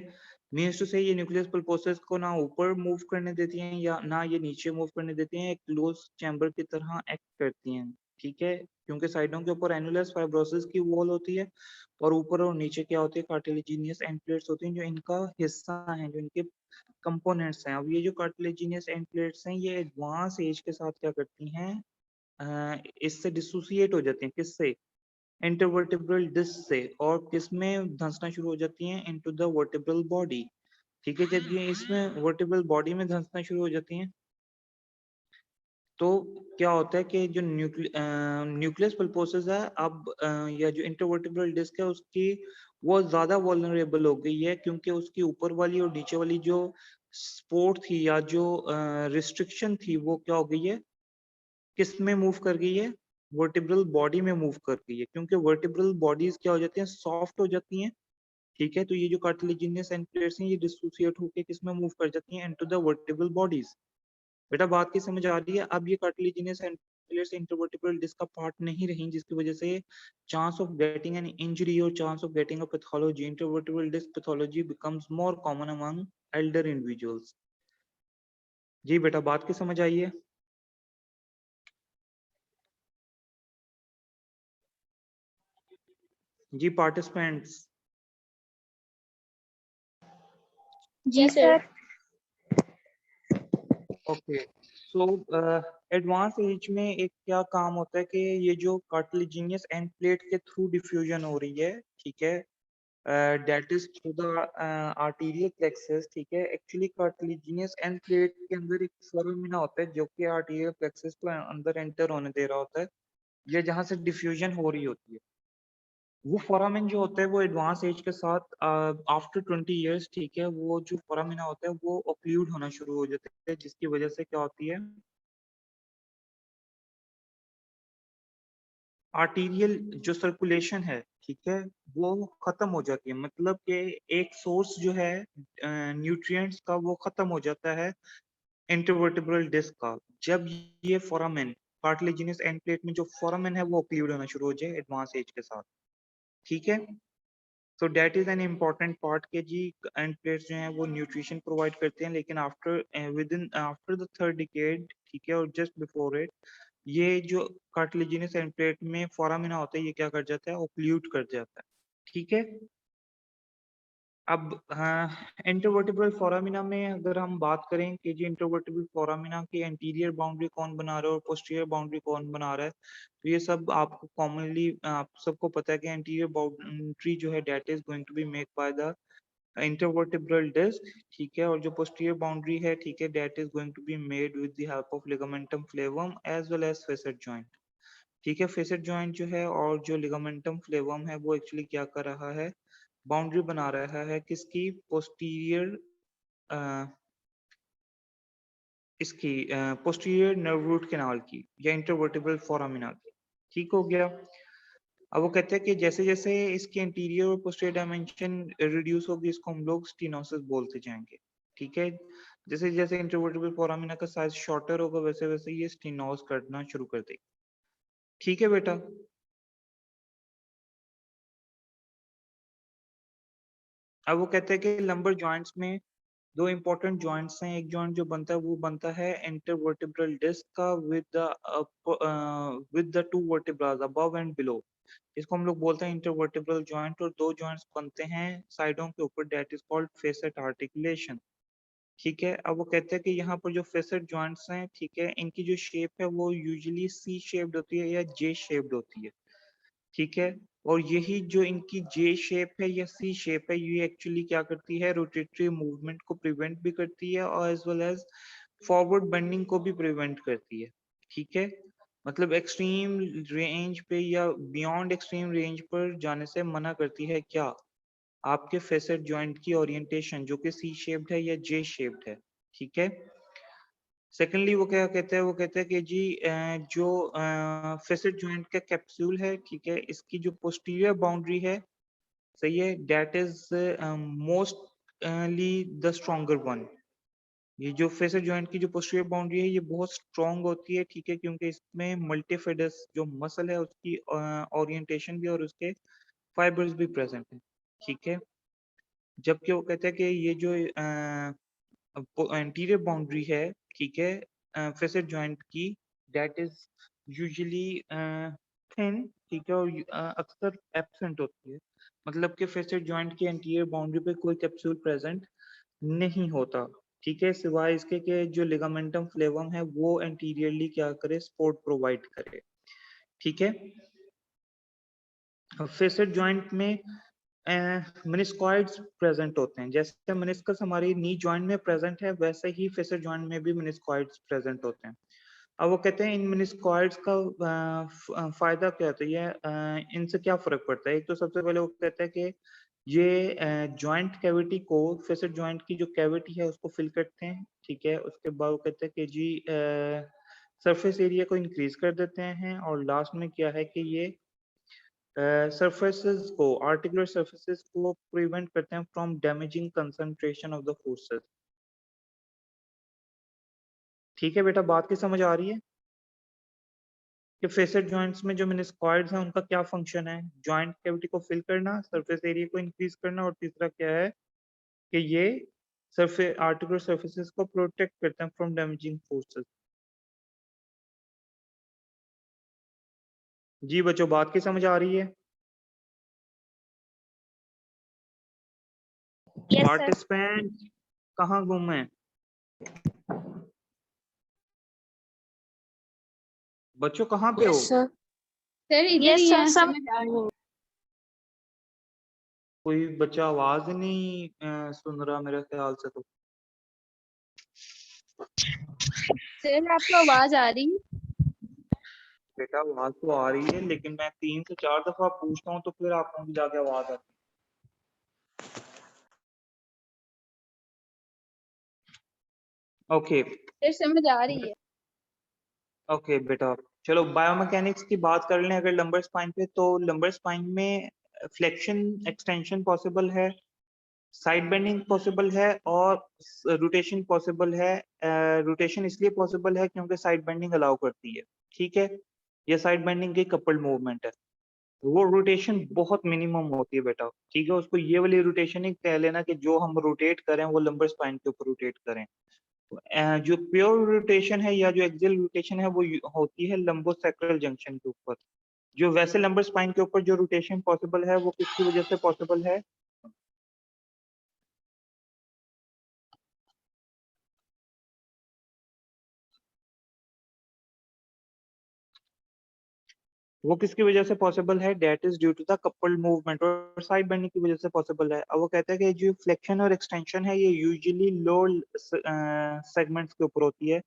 A: मीन्स टू से ये न्यूक्लियस पल्पोसस को ना ऊपर मूव करने देती हैं या ना ये नीचे मूव करने देती हैं, एक क्लोज चैम्बर की तरह एक्ट करती हैं, ठीक है। क्योंकि साइडों के ऊपर एनुलस फाइब्रोसिस की वॉल होती है और ऊपर और नीचे क्या होती है, कार्टिलेजिनियस एंड प्लेट्स होती हैं जो इनका हिस्सा है, जो इनके कंपोनेंट्स हैं। अब ये जो कार्टिलेजिनियस एंड प्लेट्स हैं ये एडवांस एज के साथ क्या करती हैं, इससे डिसोसिएट हो जाती हैं। किससे? इंटरवर्टिब्रल डिस्क से। और किसमें धंसना शुरू हो जाती हैं? Into the vertebral body. ठीक है, जब ये इसमें वर्टिब्रल बॉडी में धंसना शुरू हो जाती हैं तो क्या होता है कि जो न्यूक्लियस पल्पोसस है अब या जो इंटरवर्टिब्रल डिस्क है उसकी वो ज्यादा वल्नरेबल हो गई है, क्योंकि उसकी ऊपर वाली और नीचे वाली जो सपोर्ट थी या जो रिस्ट्रिक्शन थी वो क्या हो गई है, किस में मूव कर गई है? वर्टिब्रल बॉडी में मूव कर गई है, क्योंकि वर्टिब्रल बॉडीज क्या हो जाती हैं? सॉफ्ट हो जाती हैं। ठीक है, तो ये जो कार्टिलेजिनियस एंड प्लेट्स हैं ये डिसोसिएट होकर किस में मूव कर जाती हैं? Into the vertebral bodies. बेटा बात की समझ आ रही है? अब ये कार्टिलेजिनस एंड इंटरवर्टिब्रल डिस्क का पार्ट नहीं रही, जिसकी वजह से chance of getting an injury और chance of getting a pathology, intervertebral disc pathology becomes more common among elder individuals. जी बेटा बात की समझ आई है? जी पार्टिसिपेंट्स।
D: जी sir.
A: Okay, so advance age में एक क्या काम होता है कि ये जो कार्टिलेजिनियस एंड प्लेट के थ्रू डिफ्यूजन हो रही है, ठीक है, that is through the arterial plexus। ठीक है, एक्चुअली कार्टिलेजिनियस एंड प्लेट के अंदर एक फोरामिना होता है जो कि आर्टीरियल प्लेक्सस को अंदर एंटर होने दे रहा होता है, या जहां से डिफ्यूजन हो रही होती है। वो फोरामिन जो होता है वो एडवांस एज के साथ आफ्टर 20 इयर्स, ठीक है, वो जो फोरामिना होता है वो ऑक्लूड होना शुरू हो जाता है, जिसकी वजह से क्या होती है, आर्टीरियल जो सर्कुलेशन है, ठीक है, वो खत्म हो जाती है। मतलब कि एक सोर्स जो है न्यूट्रिएंट्स का वो खत्म हो जाता है इंटरवर्टिब्रल डिस्क का, जब ये फोरामेन कार्टिलेजिनस एंड प्लेट में जो फोरामेन है वो ऑक्लूड होना शुरू हो जाए एडवांस एज के साथ। ठीक है, so that is an important part के जी एंड प्लेट्स जो हैं वो न्यूट्रिशन प्रोवाइड करते हैं, लेकिन after with in after the third decade, ठीक है, और जस्ट बिफोर इट ये जो कार्टिलेजिनस एंड प्लेट में फोरामिना होता है ये क्या कर जाता है? ऑक्लूड कर जाता है। ठीक है, अब इंटरवर्टिब्रल फोरामिना में अगर हम बात करें कि जी इंटरवर्टिब्रल फोरामिना की एंटीरियर बाउंड्री कौन बना रहा है और पोस्टीरियर बाउंड्री कौन बना रहा है, तो ये सब आपको कॉमनली आप सबको पता है कि एंटीरियर बाउंड्री जो है that is going to be make by the intervertebral disc. ठीक है, और जो पोस्टीरियर बाउंड्री है, ठीक है, that is going to be made with the help of ligamentum flavum as well as facet joint. ठीक है, फेसेट जॉइंट जो है और जो लिगामेंटम फ्लेवम है वो एक्चुअली क्या कर रहा है? बाउंड्री बना रहा है किसकी? पोस्टीरियर इसकी पोस्टीरियर नर्व रूट कैनाल की या इंटरवर्टिब्रल फोरामिना की। ठीक हो गया। अब वो कहते हैं कि जैसे जैसे इसकी इंटीरियर और पोस्टीरियर डायमेंशन रिड्यूस होगी इसको हम लोग स्टीनोसिस बोलते जाएंगे। ठीक है, जैसे जैसे इंटरवर्टिब्रल फोरामिना का साइज शॉर्टर होगा वैसे वैसे ये स्टीनोज करना शुरू कर देगी। ठीक है बेटा, अब वो कहते हैं कि लंबर जॉइंट्स में दो इंपॉर्टेंट जॉइंट्स हैं। एक जॉइंट जो बनता है वो बनता है इंटरवर्टिब्रल डिस्क का with the two vertebras above and below, इसको हम लोग बोलते हैं इंटरवर्टिब्रल जॉइंट। और दो जॉइंट्स बनते हैं साइडों के ऊपर, that is called facet articulation. ठीक है, अब वो कहते हैं कि यहाँ पर जो फेसेट जॉइंट्स हैं, ठीक है, इनकी जो शेप है वो यूजुअली सी शेप्ड होती है या जे शेप्ड होती है। ठीक है, और यही जो इनकी जे शेप है या सी शेप है ये एक्चुअली क्या करती है? रोटेटरी मूवमेंट को प्रिवेंट भी करती है और as well as forward bending को भी प्रिवेंट करती है। ठीक है, मतलब एक्सट्रीम रेंज पे या बियॉन्ड एक्सट्रीम रेंज पर जाने से मना करती है क्या? आपके फेसेट जॉइंट की ओरिएंटेशन जो कि सी शेप्ड है या जे शेप्ड है। ठीक है, सेकेंडली वो क्या कहते हैं? वो कहते हैं कि जी जो फेसेट जॉइंट का कैप्सूल है, ठीक है, इसकी जो पोस्टीरियर बाउंड्री है, सही है, that is mostly the stronger one. ये जो फेसेट जॉइंट की जो पोस्टीरियर बाउंड्री है ये बहुत स्ट्रॉन्ग होती है। ठीक है, क्योंकि इसमें मल्टीफिडस जो मसल है उसकी ओरिएंटेशन भी और उसके फाइबर्स भी प्रेजेंट है। ठीक है, जबकि वो कहते हैं कि ये जो एंटीरियर बाउंड्री है, ठीक है, फेसेट जॉइंट की, दैट इज यूजुअली थिन, ठीक है, और अक्सर एब्सेंट होती है। मतलब कि फेसेट जॉइंट की एंटीरियर बाउंड्री पे कोई कैप्सूल प्रेजेंट नहीं होता। ठीक है, सिवाय इसके कि जो लिगामेंटम फ्लेवम है वो एंटीरियरली क्या करे, सपोर्ट प्रोवाइड करे। ठीक है, फेसेट जॉइंट में मेनिस्कॉइड्स प्रेजेंट होते हैं। जैसे मेनिस्कस हमारी नी जॉइंट में प्रेजेंट है, वैसे ही फेसेट जॉइंट में भी मेनिस्कॉइड्स प्रेजेंट होते हैं। अब वो कहते हैं इन मेनिस्कॉइड्स का फायदा क्या होता है, ये इनसे क्या फर्क पड़ता है। एक तो सबसे पहले वो कहता है कि ये जॉइंट कैविटी को, फेसेट जॉइंट की जो कैविटी है उसको फिल करते हैं। ठीक है, उसके बाद वो कहते हैं कि जी सरफेस एरिया को इंक्रीज कर देते हैं, और लास्ट में क्या है कि ये सरफेसेस को, आर्टिकुलर सरफेसेस को प्रिवेंट करते हैं from damaging concentration of the forces. ठीक है बेटा, बात की समझ आ रही है कि फेसेट जॉइंट्स में जो मेनिस्कॉइड्स हैं उनका क्या फंक्शन है, जॉइंट कैविटी को फिल करना, सरफेस एरिया को इंक्रीज करना, और तीसरा क्या है कि ये सरफेस, आर्टिकुलर सरफेसेस को प्रोटेक्ट करते हैं फ्रॉम डैमेजिंग फोर्सेस। जी बच्चों, बात की समझ आ रही है।
D: Yes sir.
A: पार्टिसिपेंट कहाँ गुम है बच्चों, कहाँ पे हो?
C: Yes sir.
E: सर इधर
D: यस
E: ही
D: सर,
E: है,
D: सब
E: समझ आ रही है।
A: कोई बच्चा आवाज नहीं सुन रहा मेरे ख्याल से। तो
E: सर आपको आवाज आ रही है?
A: बेटा आवाज तो आ रही है, लेकिन मैं 3 से 4 दफा पूछता हूँ तो फिर आपको भी जाके आवाज आती है। ओके
E: सर समझ आ रही है।
A: ओके बेटा, चलो बायोमैकेनिक्स की बात कर लें अगर लंबर स्पाइन पे। तो लंबर स्पाइन में फ्लेक्शन एक्सटेंशन पॉसिबल है, साइड बेंडिंग पॉसिबल है, और रोटेशन पॉसिबल है। रोटेशन इसलिए पॉसिबल है क्योंकि साइड बेंडिंग अलाउ करती है। ठीक है, ये साइड बेंडिंग की कपल्ड मूवमेंट है। वो रोटेशन बहुत मिनिमम होती है बेटा। ठीक है, उसको ये वाली रोटेशन ही कह लेना कि जो हम रोटेट करें वो लंबर स्पाइन के ऊपर रोटेट करें। जो प्योर रोटेशन है या जो एक्सियल रोटेशन है वो होती है लंबोसेक्रल जंक्शन के ऊपर। जो वैसे लंबर स्पाइन के ऊपर जो रोटेशन पॉसिबल है वो किसकी वजह से पॉसिबल है? वो किसकी वजह से पॉसिबल है? That is due to the coupled movement, और साइड बेंडिंग की वजह से पॉसिबल है। अब वो कहता है कि जो फ्लेक्शन और एक्सटेंशन है ये यूजुअली लो सेगमेंट्स के ऊपर होती है।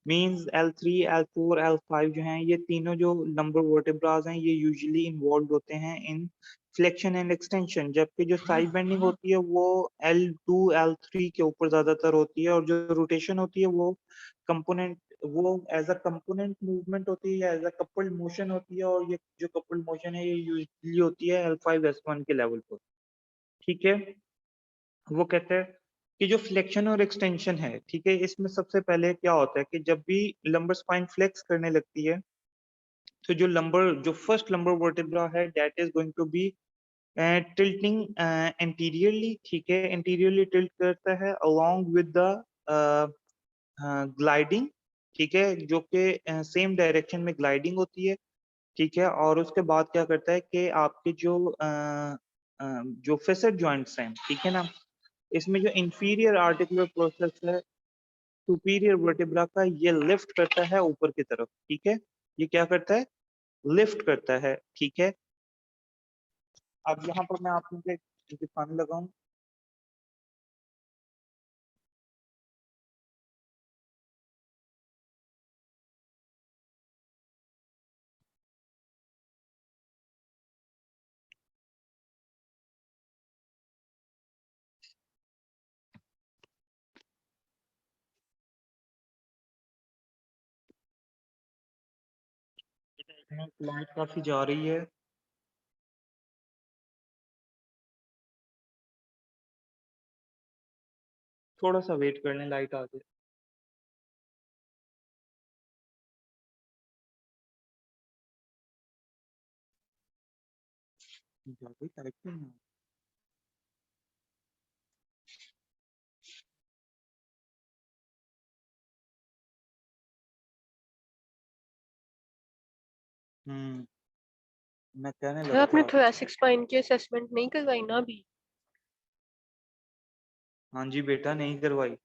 A: मींस L3, L4, L5 जो हैं, ये तीनों जो लंबर वर्टेब्रास हैं ये यूजुअली इन्वॉल्व होते हैं इन फ्लेक्शन एंड एक्सटेंशन। जबकि जो साइड बेंडिंग होती है वो L2, L3 के ऊपर ज्यादातर होती है, और जो रोटेशन होती है वो कंपोनेंट, वो एज अ कंपोनेंट मूवमेंट होती है या एज अ कपल्ड मोशन होती है। और ये जो कपल्ड मोशन है ये यूजली होती है L5S1 के लेवल पर। ठीक है, वो कहते हैं कि जो फ्लेक्शन और एक्सटेंशन है, ठीक है, इसमें सबसे पहले क्या होता है कि जब भी लंबर स्पाइन फ्लेक्स करने लगती है तो जो फर्स्ट लंबर वर्टेब्रा है that is going to be tilting anteriorly. ठीक है, एंटीरियरली टिल्ट करता है अलोंग विद द ग्लाइडिंग। ठीक है, जो कि सेम डायरेक्शन में ग्लाइडिंग होती है। ठीक है, और उसके बाद क्या करता है कि आपके जो फेसेट जॉइंट्स हैं, ठीक है ना, इसमें जो इंफीरियर आर्टिकुलर प्रोसेस है सुपीरियर वर्टेब्रा का, ये लिफ्ट करता है ऊपर की तरफ। ठीक है, ये क्या करता है? लिफ्ट करता है। ठीक है, अब यहाँ पर मैं आपको दिखाने लगा हूँ। लाइट काफी जा रही है। थोड़ा सा वेट कर लें, लाइट आ जाए। ज्यादा टाइट क्यों है? मैं कहने
C: सर
A: लगा
C: आपने
A: था।
C: थोरेसिक स्पाइन की असेसमेंट नहीं करवाई ना अभी?
A: हाँ जी बेटा, नहीं करवाई।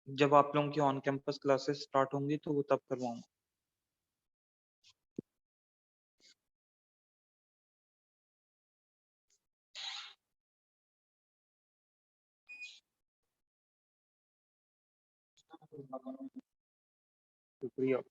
A: जब आप लोगों की ऑन कैंपस क्लासेस स्टार्ट होंगी तो वो तब करवाऊंगा। शुक्रिया।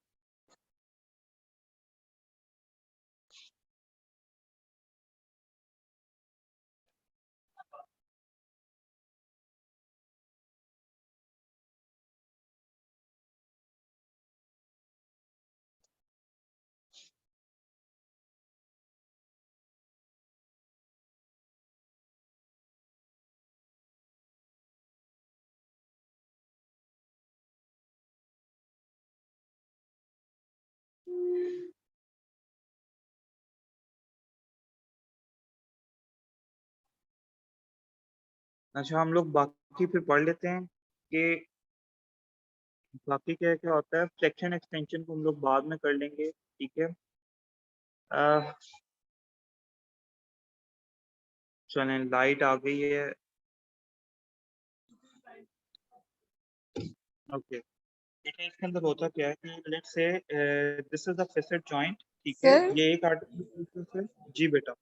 A: अच्छा, हम लोग बाकी फिर पढ़ लेते हैं कि बाकी क्या क्या होता है। फ्लेक्शन एक्सटेंशन को हम लोग बाद में कर लेंगे, ठीक है। चलें, लाइट आ गई है। ओके, देखिए इसके अंदर होता क्या है कि let's say this is the facet joint, ठीक है।
F: सर
A: ये एक आर्टिकल से जी बेटा।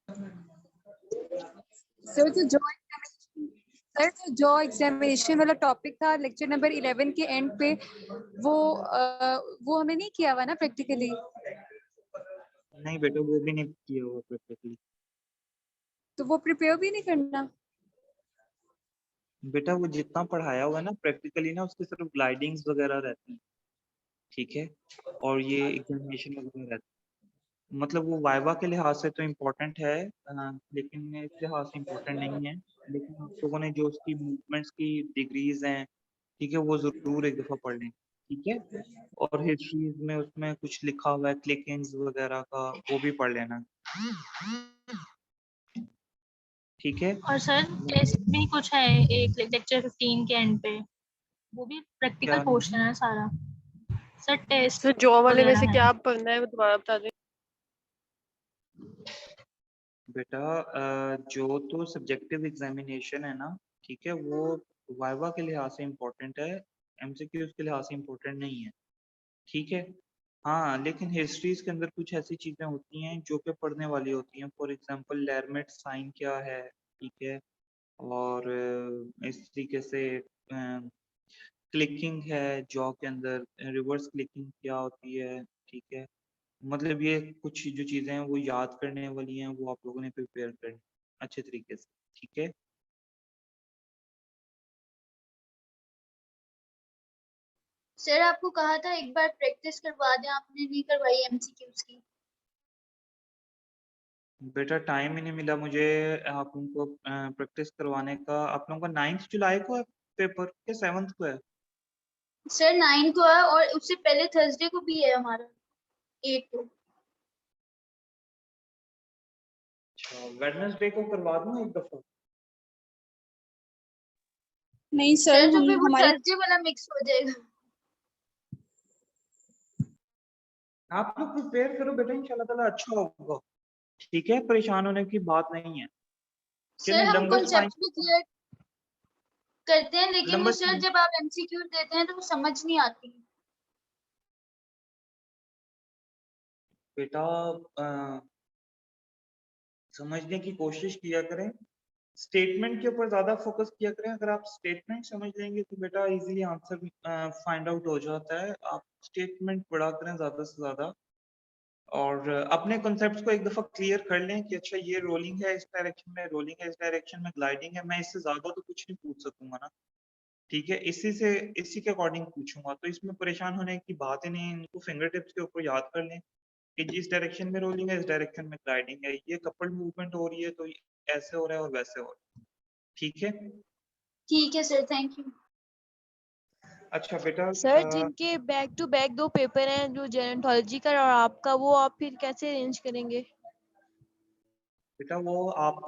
F: सर जो एग्जामिनेशन वाला टॉपिक था लेक्चर नंबर 11 के एंड पे वो हमें नहीं किया हुआ ना प्रैक्टिकली।
A: नहीं बेटा, वो भी नहीं किया हुआ प्रैक्टिकली।
F: तो वो प्रिपेयर भी नहीं करना।
A: बेटा वो जितना पढ़ाया हुआ है ना प्रैक्टिकली ना, उसके सिर्फ ग्लाइडिंग्स वगैरह रहती हैं, ठीक है। और ये एग्जामिनेशन वगैरह रहती है। मतलब वो वाइवा के लिहाज से तो इम्पोर्टेंट है, लेकिन इस लिहाज से इम्पोर्टेंट नहीं है। लेकिन आप लोगों ने जो उसकी मूवमेंट्स की डिग्रीज हैं, ठीक है, वो जरूर एक दफा पढ़ लें, ठीक है। और हिस्ट्रीज में उसमें कुछ लिखा हुआ है क्लिकिंग्स वगैरह का, वो भी पढ़ लेना, ठीक है।
B: और सर टेस्ट भी कुछ है एक लेक्चर 15 के एंड पे, वो भी प्रैक्टिकल
A: क्या
B: पोर्शन है सारा। सर टेस्ट
C: सर जॉब वाले में
B: वगैरह
C: से
B: है।
C: क्या पढ़ना है वो दोबारा बता दें।
A: बेटा जो तो सब्जेक्टिव एग्जामिनेशन है ना, ठीक है, वो वाइवा के लिहाज से इम्पोर्टेंट है, एमसीक्यूज के लिहाज से इम्पोर्टेंट नहीं है, ठीक है। हाँ, लेकिन हिस्ट्रीज के अंदर कुछ ऐसी चीजें होती हैं जो कि पढ़ने वाली होती हैं। फॉर एग्जांपल लेरमेट साइन क्या है, ठीक है। और इस तरीके से क्लिकिंग है जॉ के अंदर, रिवर्स क्लिकिंग क्या होती है, ठीक है। मतलब ये कुछ जो चीजें हैं वो याद करने वाली हैं, वो आप लोगों ने प्रिपेयर करनी अच्छे तरीके से, ठीक है।
E: सर आपको कहा था एक बार प्रैक्टिस करवा दें, आपने नहीं करवाई एमसीक्यूज की।
A: बेटा टाइम ही नहीं मिला मुझे आप उनको प्रैक्टिस करवाने का। आप लोगों का 9 जुलाई को है पेपर के 7 को है?
E: सर 9 को है और उससे पहले थर्सडे को भी है हमारा 8 को।
A: अच्छा, वेडनेसडे को करवा दूं एक दफा?
E: नहीं सर, तो फिर वो थर्सडे वाला मिक्स हो जाएगा।
A: आप लोग प्रिपेयर करो बेटा, इंशाल्लाह ताला अच्छा होगा, ठीक है। परेशान होने की बात नहीं है।
E: सर
A: चलें,
E: हम
A: लंबर्स फाइन,
E: कॉन्सेप्ट भी क्लियर करते हैं, लेकिन वो
A: लंबर्स
E: सर जब आप एमसीक्यू देते हैं तो वो समझ नहीं आती।
A: बेटा समझने की कोशिश किया करें, स्टेटमेंट के ऊपर ज्यादा फोकस किया करें। अगर आप स्टेटमेंट समझ लेंगे तो बेटा इजीली आंसर फाइंड आउट हो जाता है। आप स्टेटमेंट पढ़ा करें ज्यादा से ज्यादा, और अपने कॉन्सेप्ट्स को एक दफा क्लियर कर लें कि अच्छा ये रोलिंग है इस डायरेक्शन में, रोलिंग है इस डायरेक्शन में, ग्लाइडिंग है। मैं इससे ज्यादा तो कुछ नहीं पूछ सकूंगा ना, ठीक है। इसी के अकॉर्डिंग पूछूंगा, तो इसमें परेशान होने की बात ही नहीं है। इनको फिंगर टिप्स के ऊपर याद कर लें कि जिस डायरेक्शन में रोलिंग है इस डायरेक्शन में ग्लाइडिंग है, ये कपल्ड मूवमेंट हो रही है तो ऐसे हो रहा है और वैसे हो रहा है, ठीक है।
E: ठीक है सर, थैंक यू।
A: अच्छा बेटा
G: सर जिनके बैक टू बैक 2 पेपर हैं, जो जेरोंटोलॉजी का और आपका, वो आप फिर कैसे अरेंज करेंगे?
A: बेटा वो आप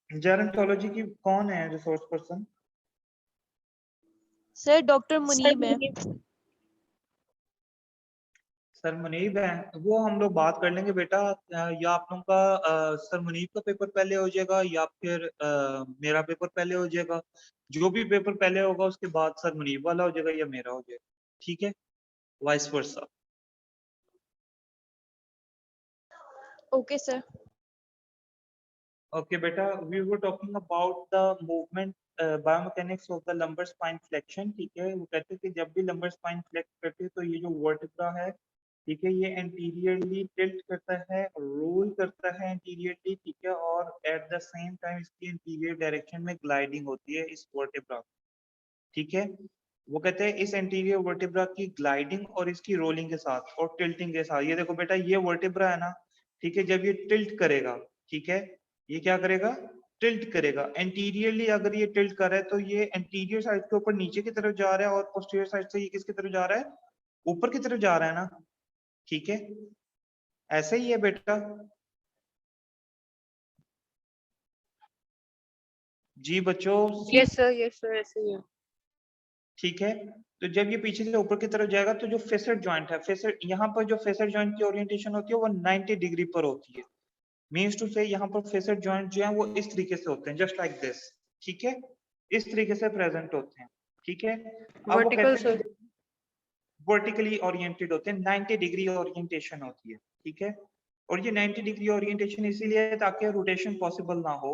A: जेरोंटोलॉजी की कौन है resource person?
G: Sir doctor Munib है।
A: सर मुनीब है वो हम लोग बात कर लेंगे बेटा। या आप लोगों का सर मुनीब का पेपर पहले हो जाएगा या फिर मेरा पेपर पहले हो जाएगा। जो भी पेपर पहले होगा उसके बाद सर मुनीब वाला हो जाएगा या मेरा हो जाएगा, ठीक है, vice versa.
G: Okay sir.
A: Okay, beta, we were talking about the movement biomechanics of the lumbar spine flexion, ठीक है। वो कहते हैं कि जब भी lumbar spine flex करते हैं तो ये जो vertebra है, ठीक है, ये anteriorly tilt करता है, roll करता है anteriorly, ठीक है, और at the same time इसकी anterior direction में gliding होती है इस vertebra, ठीक है। वो कहते हैं इस anterior vertebra की gliding और इसकी rolling के साथ और tilting के साथ, ये देखो बेटा ये vertebra है ना, ठीक है, जब ये tilt करेगा, ठीक है, ये क्या करेगा, टिल्ट करेगा एंटीरियरली। अगर ये टिल्ट कर रहा है तो ये एंटीरियर साइड के ऊपर नीचे की तरफ जा रहा है और पोस्टीरियर साइड से ये किसकी तरफ जा रहा है, ऊपर की तरफ जा रहा है ना, ठीक है, ऐसे ही है बेटा। जी बच्चों,
C: यस सर ऐसे ही है।
A: ठीक है। तो जब ये पीछे से ऊपर की तरफ जाएगा तो जो फेसेट जॉइंट है, फेसेट यहाँ पर जो फेसेट जॉइंट की ओरिएंटेशन होती है वो 90 डिग्री पर होती है। मीन्स टू से यहाँ पर फेसेट जॉइंट जो है वो इस तरीके से होते हैं, जस्ट लाइक दिस, ठीक है, इस तरीके से प्रेजेंट होते हैं, ठीक है। अब वो
C: वर्टिकल
A: कहते हैं
C: सर।
A: वर्टिकली ओरिएंटेड होते हैं, 90 डिग्री ओरिएंटेशन होती है, ठीक है। और ये 90 डिग्री ओरिएंटेशन इसीलिए है ताकि रोटेशन पॉसिबल ना हो,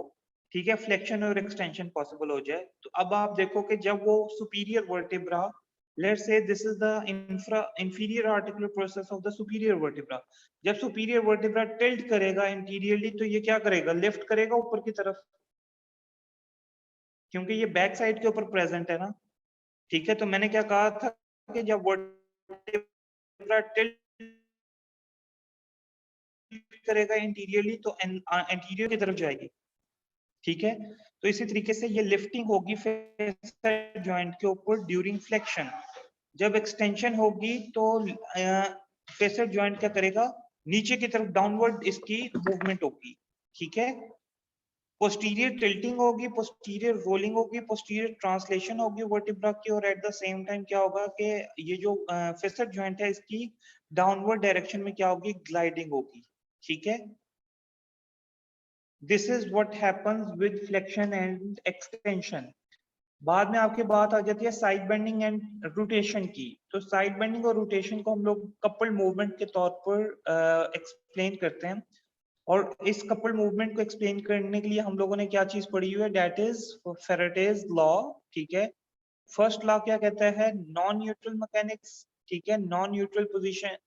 A: ठीक है, फ्लेक्शन और एक्सटेंशन पॉसिबल हो जाए। तो अब आप देखो कि जब वो superior vertebra, let's say this is the inferior articular process of the superior vertebra, जब सुपीरियर वर्टिब्रा टिल्ट करेगा इंटीरियरली तो ये क्या करेगा, लिफ्ट करेगा ऊपर की तरफ, क्योंकि ये बैक साइड के ऊपर प्रेजेंट है ना, ठीक है। तो मैंने क्या कहा था कि जब वर्टिब्रा टिल्ट करेगा इंटीरियरली तो एंटीरियर की तरफ जाएगी, ठीक है। तो इसी तरीके से ये लिफ्टिंग होगी फेसेट जॉइंट के ऊपर ड्यूरिंग फ्लेक्शन। जब एक्सटेंशन होगी तो फेसेट जॉइंट क्या करेगा, नीचे की तरफ डाउनवर्ड इसकी मूवमेंट होगी, ठीक है। पोस्टीरियर टिल्टिंग होगी, पोस्टीरियर रोलिंग होगी, पोस्टीरियर ट्रांसलेशन होगी वर्टिब्रा की, और एट द सेम टाइम क्या होगा कि ये जो फेसेट जॉइंट है इसकी डाउनवर्ड डायरेक्शन में क्या होगी, ग्लाइडिंग होगी, ठीक है। This is what happens with flexion and extension. बाद में आपकी बात आ जाती है साइड बेंडिंग एंड रोटेशन की। तो साइड बेंडिंग और रोटेशन को हम लोग कपल्ड मूवमेंट के तौर पर एक्सप्लेन करते हैं, और इस कपल्ड मूवमेंट को एक्सप्लेन करने के लिए हम लोगों ने क्या चीज पढ़ी हुई है, दैट इज फेराडेज लॉ, ठीक है। फर्स्ट लॉ क्या कहता है, नॉन न्यूट्रल मैकेनिक्स, ठीक है, non neutral position,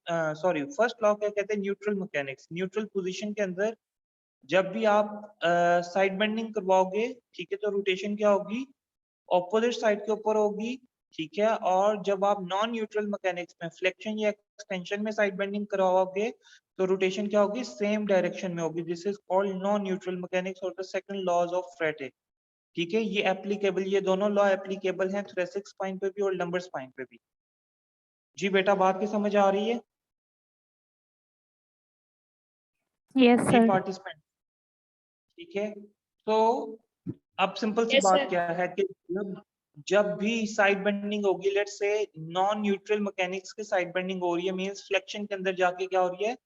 A: sorry, first law क्या कहते हैं, न्यूट्रल मैकेनिक्स। न्यूट्रल पोजीशन के अंदर जब भी आप साइड बेंडिंग करवाओगे, ठीक है, तो रोटेशन क्या होगी, ऑपोजिट साइड के ऊपर होगी, ठीक है। और जब आप नॉन न्यूट्रल मैकेनिक्स में फ्लेक्शन या एक्सटेंशन में साइड बेंडिंग करवाओगे तो रोटेशन क्या होगी, सेम डायरेक्शन में होगी। This is called non neutral mechanics और द सेकंड लॉज ऑफ फ्रेटे, ठीक है। ये एप्लीकेबल, ये दोनों लॉ एप्लीकेबल हैं थोरेसिक स्पाइन पे भी और लंबर स्पाइन पे भी। जी बेटा, बात की समझ आ रही है?
D: यस
A: जी
D: सर।
A: पार्टिसिपेंट, ठीक है। तो अब सिंपल सी
C: Yes,
A: बात
C: sir.
A: क्या है कि जब भी साइड बेंडिंग होगी, let's say non neutral mechanics की साइड बेंडिंग हो रही है, मींस फ्लेक्शन के अंदर जाके क्या हो रही है,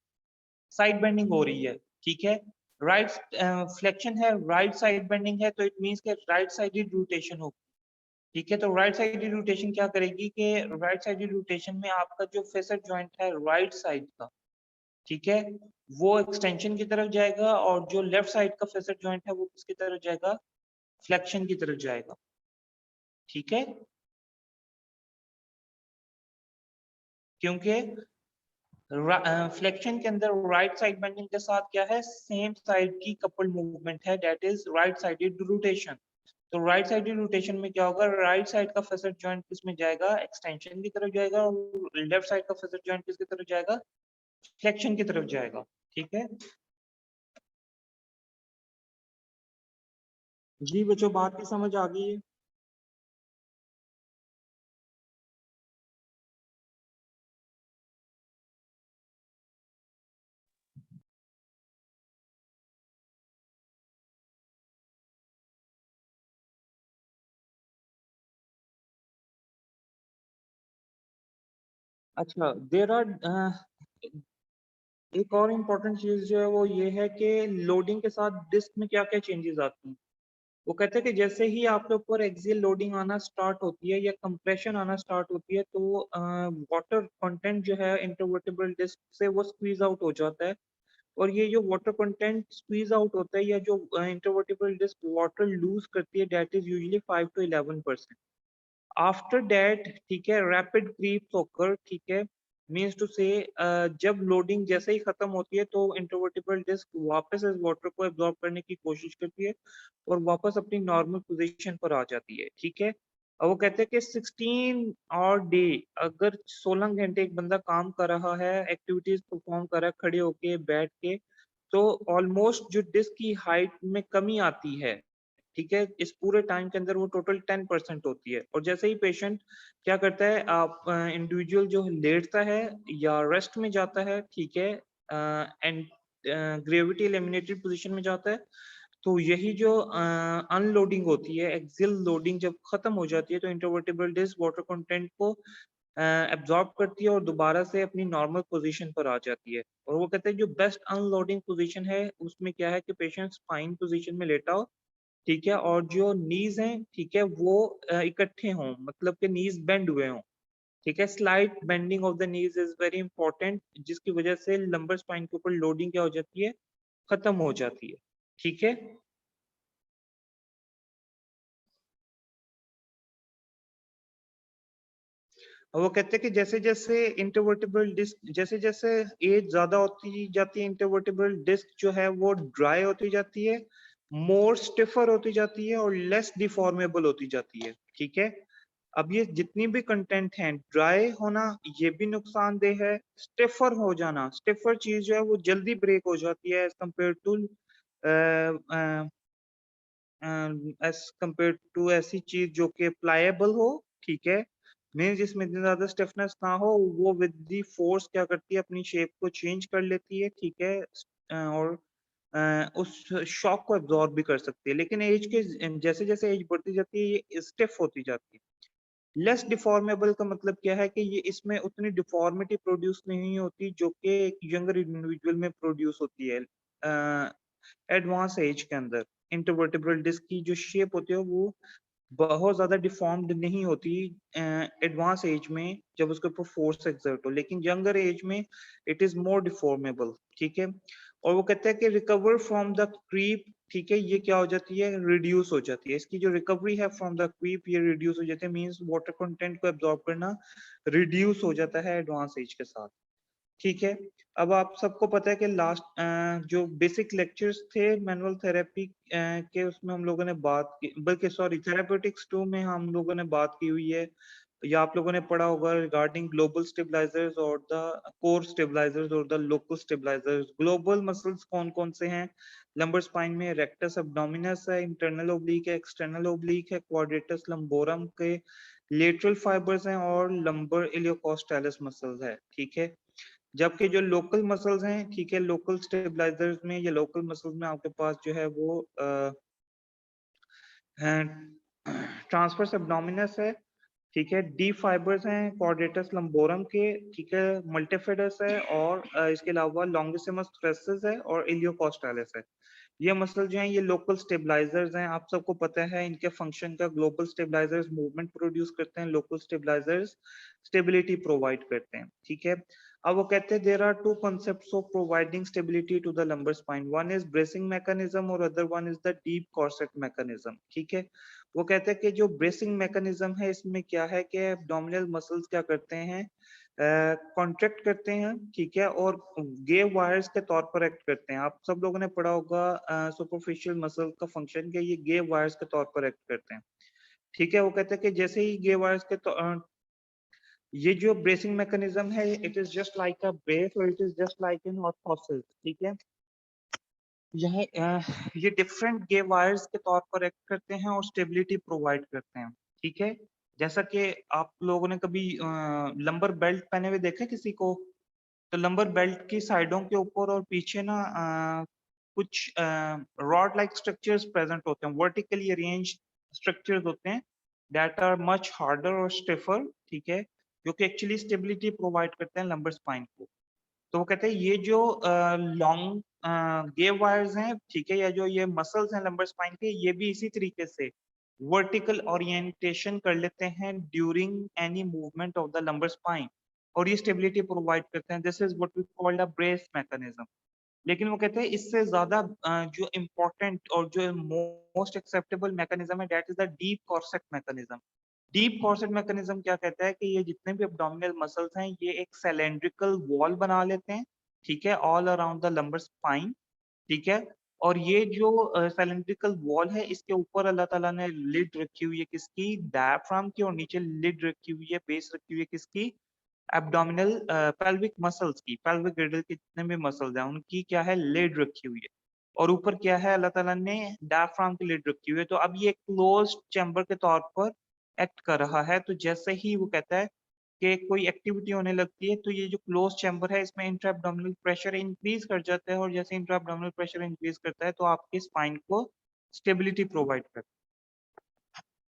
A: साइड बेंडिंग हो रही है, ठीक है। राइट फ्लेक्शन है, राइट साइड बेंडिंग है, तो इट मींस के राइट साइडेड रोटेशन होगी, ठीक है। तो राइट साइडेड रोटेशन क्या करेगी कि राइट साइडेड रोटेशन में आपका जो फेसेट जॉइंट है राइट साइड का, ठीक है, वो एक्सटेंशन की तरफ जाएगा, और जो लेफ्ट साइड का फेसेट जॉइंट है वो किसकी तरफ जाएगा, फ्लेक्शन की तरफ जाएगा, ठीक है। क्योंकि फ्लेक्शन के अंदर राइट साइड बेंडिंग के साथ क्या है, सेम साइड की कपल्ड मूवमेंट है, that is right sided rotation. तो राइट साइडेड रोटेशन में क्या होगा, राइट साइड का फेसेट जॉइंट किसमें जाएगा, एक्सटेंशन की तरफ जाएगा, और लेफ्ट साइड का फेसेट जॉइंट किसकी तरफ जाएगा, फ्लेक्शन की तरफ जाएगा, ठीक है। जी बच्चों, बात की समझ आ गई है? अच्छा, देर आर एक और इम्पोर्टेंट चीज जो है वो ये है कि लोडिंग के साथ डिस्क में क्या क्या चेंजेस आती हैं। वो कहते हैं कि जैसे ही आपके ऊपर एक्सियल लोडिंग आना स्टार्ट होती है या कंप्रेशन आना स्टार्ट होती है तो वाटर कंटेंट जो है इंटरवर्टेबल डिस्क से वो स्क्वीज आउट हो जाता है। और ये जो वाटर कंटेंट स्क्वीज आउट होता है या जो इंटरवर्टेबल डिस्क वाटर लूज करती है that is usually 5 to 11%। After that ठीक है रैपिड क्रीप्स होकर ठीक है मीन्स टू से जब लोडिंग जैसे ही खत्म होती है तो इंटरवर्टेबल डिस्क वापस इस वाटर को एब्जॉर्ब करने की कोशिश करती है और वापस अपनी नॉर्मल पोजीशन पर आ जाती है। ठीक है और वो कहते हैं कि 16 और डे अगर 16 घंटे एक बंदा काम कर रहा है एक्टिविटीज परफॉर्म कर रहा है खड़े होके बैठ के तो ऑलमोस्ट जो डिस्क की हाइट में कमी आती है ठीक है इस पूरे टाइम के अंदर वो टोटल 10% होती है। और जैसे ही पेशेंट क्या करता है आप इंडिविजुअल जो लेटता है या रेस्ट में जाता है ठीक है एंड ग्रेविटी एलिमिनेटेड पोजीशन में जाता है तो यही जो अनलोडिंग होती है एक्सियल लोडिंग जब खत्म हो जाती है तो इंटरवर्टेबल डिस्क वाटर कंटेंट को एब्जॉर्ब करती है और दोबारा से अपनी नॉर्मल पोजीशन पर आ जाती है। और वो कहते हैं जो बेस्ट अनलोडिंग पोजीशन है उसमें क्या है कि पेशेंट स्पाइन पोजीशन में लेटा हो ठीक है और जो नीज हैं ठीक है वो इकट्ठे हों मतलब कि नीज बेंड हुए हों। ठीक है slight bending of the knees is very important जिसकी वजह से लंबर स्पाइन के ऊपर लोडिंग क्या हो जाती है खत्म हो जाती है। ठीक है और वो कहते हैं कि जैसे जैसे इंटरवर्टेबल डिस्क जैसे जैसे एज ज्यादा होती जाती है इंटरवर्टेबल डिस्क जो है वो ड्राई होती जाती है मोर स्टिफर होती जाती है और लेस डिफॉर्मेबल होती जाती है। ठीक है अब ये जितनी भी कंटेंट है ड्राई होना ये भी नुकसानदेह है स्टिफर हो जाना स्टिफर चीज जो है वो जल्दी ब्रेक हो जाती है एज कम्पेयर टू ऐसी चीज जो कि प्लायबल हो। ठीक है मीन्स जिसमें इतनी ज्यादा स्टिफनेस ना हो वो विद दी फोर्स क्या करती है अपनी शेप को चेंज कर लेती है। ठीक है और उस शॉक को एब्जॉर्ब भी कर सकती है लेकिन एज के जैसे जैसे एज बढ़ती जाती है ये स्टिफ होती जाती है। लेस डिफॉर्मेबल का मतलब क्या है कि ये इसमें उतनी डिफॉर्मिटी प्रोड्यूस नहीं होती जो कि एक यंगर इंडिविजुअल में प्रोड्यूस होती है एडवांस एज के अंदर। इंटरवर्टेब्रल डिस्क की जो शेप होती है वो बहुत ज्यादा डिफॉर्म्ड नहीं होती एडवांस एज में जब उसके ऊपर फोर्स एक्सर्ट हो लेकिन यंगर एज में इट इज मोर डिफॉर्मेबल। ठीक है और वो कहते हैं कि रिकवर फ्रॉम द क्रीप ठीक है ये क्या हो जाती है रिड्यूस हो जाती है इसकी जो रिकवरी है फ्रॉम द क्रीप ये रिड्यूस हो जाती है मींस वाटर कंटेंट को एब्जॉर्ब करना रिड्यूस हो जाता है एडवांस एज के साथ। ठीक है अब आप सबको पता है कि लास्ट जो बेसिक लेक्चर्स थे मैनुअल थेरेपी के उसमें हम लोगों ने बात की बल्कि सॉरी थेरापेटिक्स 2 में हम लोगों ने बात की हुई है या आप लोगों ने पढ़ा होगा रिगार्डिंग ग्लोबल स्टेबलाइजर्स और द कोर स्टेबलाइजर्स और the local stabilisers. Global muscles कौन कौन से हैं लंबर स्पाइन में रेक्टस एब्डोमिनस है इंटरनल ओब्लिक है एक्सटर्नल ओब्लिक है क्वाड्रेटस लंबोरम के लेटरल फाइबर्स हैं और लंबर इलियोकोस्टालिस मसल्स है। ठीक है जबकि जो लोकल मसल्स हैं ठीक है लोकल स्टेबलाइजर्स में या लोकल मसल्स में आपके पास जो है वो ट्रांसवर्स एब्डोमिनस है ठीक है डी फाइबर्स हैं क्वाड्रेटस लंबोरम के ठीक है मल्टीफिडस है और इसके अलावा लॉन्गिसिमस थ्रेसिस है और इलियोकोस्टालिस है। ये मसल जो हैं ये लोकल स्टेबलाइजर्स हैं आप सबको पता है इनके फंक्शन का ग्लोबल स्टेबलाइजर्स मूवमेंट प्रोड्यूस करते हैं लोकल स्टेबलाइजर्स स्टेबिलिटी प्रोवाइड करते हैं। ठीक है अब वो कहते हैं there are two concepts of providing stability to the lumbar spine one is bracing mechanism और other one is the deep corset mechanism. ठीक है वो कहते हैं कि जो ब्रेसिंग मैकेनिज्म है इसमें क्या है कि एब्डोमिनल मसल्स क्या करते हैं कॉन्ट्रैक्ट करते हैं ठीक है और गेव वायर्स के तौर पर एक्ट करते हैं। आप सब लोगों ने पढ़ा होगा सुपरफिशियल मसल का फंक्शन के ये गेव वायर्स के तौर पर एक्ट करते हैं। ठीक है वो कहते हैं कि जैसे ही गेव वायर्स के ये जो ब्रेसिंग मैकेनिज्म है it is just like a brace और it is just like an orthosis. ठीक है ये डिफरेंट गे वायर्स के तौर पर एक्ट करते हैं और स्टेबिलिटी प्रोवाइड करते हैं। ठीक है जैसा कि आप लोगों ने कभी लंबर बेल्ट पहने हुए देखे किसी को तो लंबर बेल्ट की साइडों के ऊपर और पीछे ना कुछ रॉड लाइक स्ट्रक्चर्स प्रेजेंट होते हैं वर्टिकली अरेंज स्ट्रक्चर्स होते हैं दैट आर मच हार्डर और स्टिफर। ठीक है जो कि एक्चुअली स्टेबिलिटी प्रोवाइड करते हैं लंबर स्पाइन को। तो वो कहते हैं ये जो लॉन्ग गेव वायर्स हैं, ठीक है, या जो ये मसल्स हैं लंबर स्पाइन के, ये भी इसी तरीके से वर्टिकल ओरिएंटेशन कर लेते हैं during any movement of the lumbar spine, और ये स्टेबिलिटी प्रोवाइड करते हैं। This is what we called a brace mechanism. लेकिन वो कहते हैं इससे ज्यादा जो इम्पोर्टेंट और जो मोस्ट एक्सेप्टेबल मैकेनिज्म है, that is the deep corset mechanism. Deep corset mechanism क्या कहता है कि ये जितने भी एब्डोमिनल मसल्स हैं ये एक सिलेंड्रिकल वॉल बना लेते हैं, ठीक है, all around the lumbar spine, ठीक है। और ये जो सिलेंड्रिकल वॉल है, इसके ऊपर अल्लाह ताला ने लिड रखी हुई है किसकी? डायफ्राम की, और नीचे लिड रखी हुई है, बेस रखी हुई है किसकी? एब्डोमिनल पेल्विक मसल्स की, पेल्विक गिर्डल के जितने भी मसल्स हैं उनकी क्या है? लिड रखी हुई है। और ऊपर क्या है? अल्लाह ताला ने डायफ्राम की लिड रखी हुई है। तो अब ये क्लोज्ड चैम्बर के तौर पर एक्ट कर रहा है। तो जैसे ही वो कहता है कि कोई एक्टिविटी होने लगती है, तो ये जो क्लोज चैम्बर है इसमें इंट्रा एब्डोमिनल प्रेशर इंक्रीज कर जाता है, और जैसे इंट्रा एब्डोमिनल प्रेशर इंक्रीज करता है तो आपके स्पाइन को स्टेबिलिटी प्रोवाइड करता है।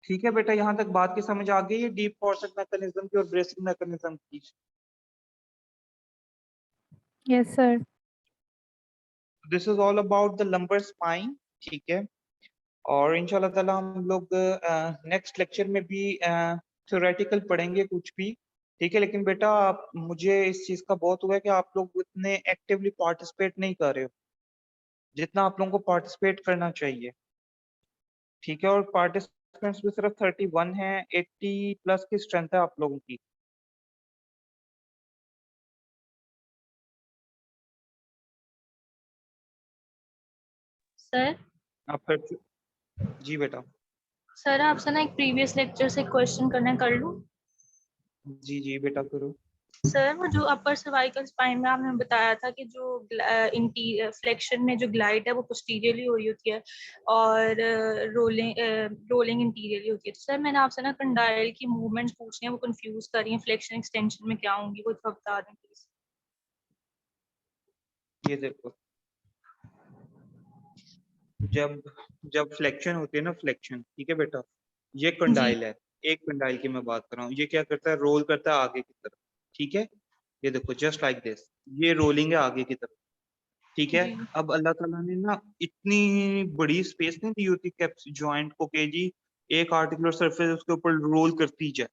A: ठीक है बेटा, यहाँ तक बात की समझ आ गई है डीप कॉर्सेट मैकेनिज्म की और ब्रेसिंग मैकेनिज्म की?
D: Yes, sir.
A: This is all about the lumbar spine, ठीक है। और इंशाल्लाह ताला हम लोग नेक्स्ट लेक्चर में भी थ्योरेटिकल पढ़ेंगे कुछ भी, ठीक है। लेकिन बेटा मुझे इस चीज का बहुत हुआ है कि आप लोग इतने एक्टिवली पार्टिसिपेट नहीं कर रहे हो जितना आप लोगों को पार्टिसिपेट करना चाहिए, ठीक है। और पार्टिसिपेंट्स भी सिर्फ 31 हैं, 80 प्लस की स्ट्रेंथ है आप लोगों की।
B: सर
A: आप फिर जी बेटा।
B: सर आपसे ना एक प्रीवियस लेक्चर से क्वेश्चन करना है, कर लूं?
A: जी जी बेटा करो।
B: सर वो जो अपर सर्वाइकल स्पाइन में आपने बताया था कि जो फ्लेक्शन में जो ग्लाइड है वो पोस्टीरियरली हो रही होती है और रोलिंग इंटीरियरली होती है। तो सर मैंने आपसे ना कंडाइल की मूवमेंट्स पूछनी है, वो कंफ्यूज कर रही हैं, फ्लेक्शन एक्सटेंशन में क्या होंगी वो थोड़ा बता दें प्लीज।
A: ये देखो, जब जब फ्लेक्शन होती है ना, फ्लेक्शन, ठीक है बेटा, ये कंडाइल है, एक कंडाइल की मैं बात कर रहा हूँ। ये क्या करता है? रोल करता है आगे की तरफ, ठीक है। ये देखो जस्ट लाइक दिस, ये रोलिंग है आगे की तरफ, ठीक है।
B: जी।
A: अब अल्लाह ताला ने ना इतनी बड़ी स्पेस नहीं दी होती कैप्स जॉइंट को कि जी एक आर्टिकुलर सरफेस उसके ऊपर रोल करती जाए।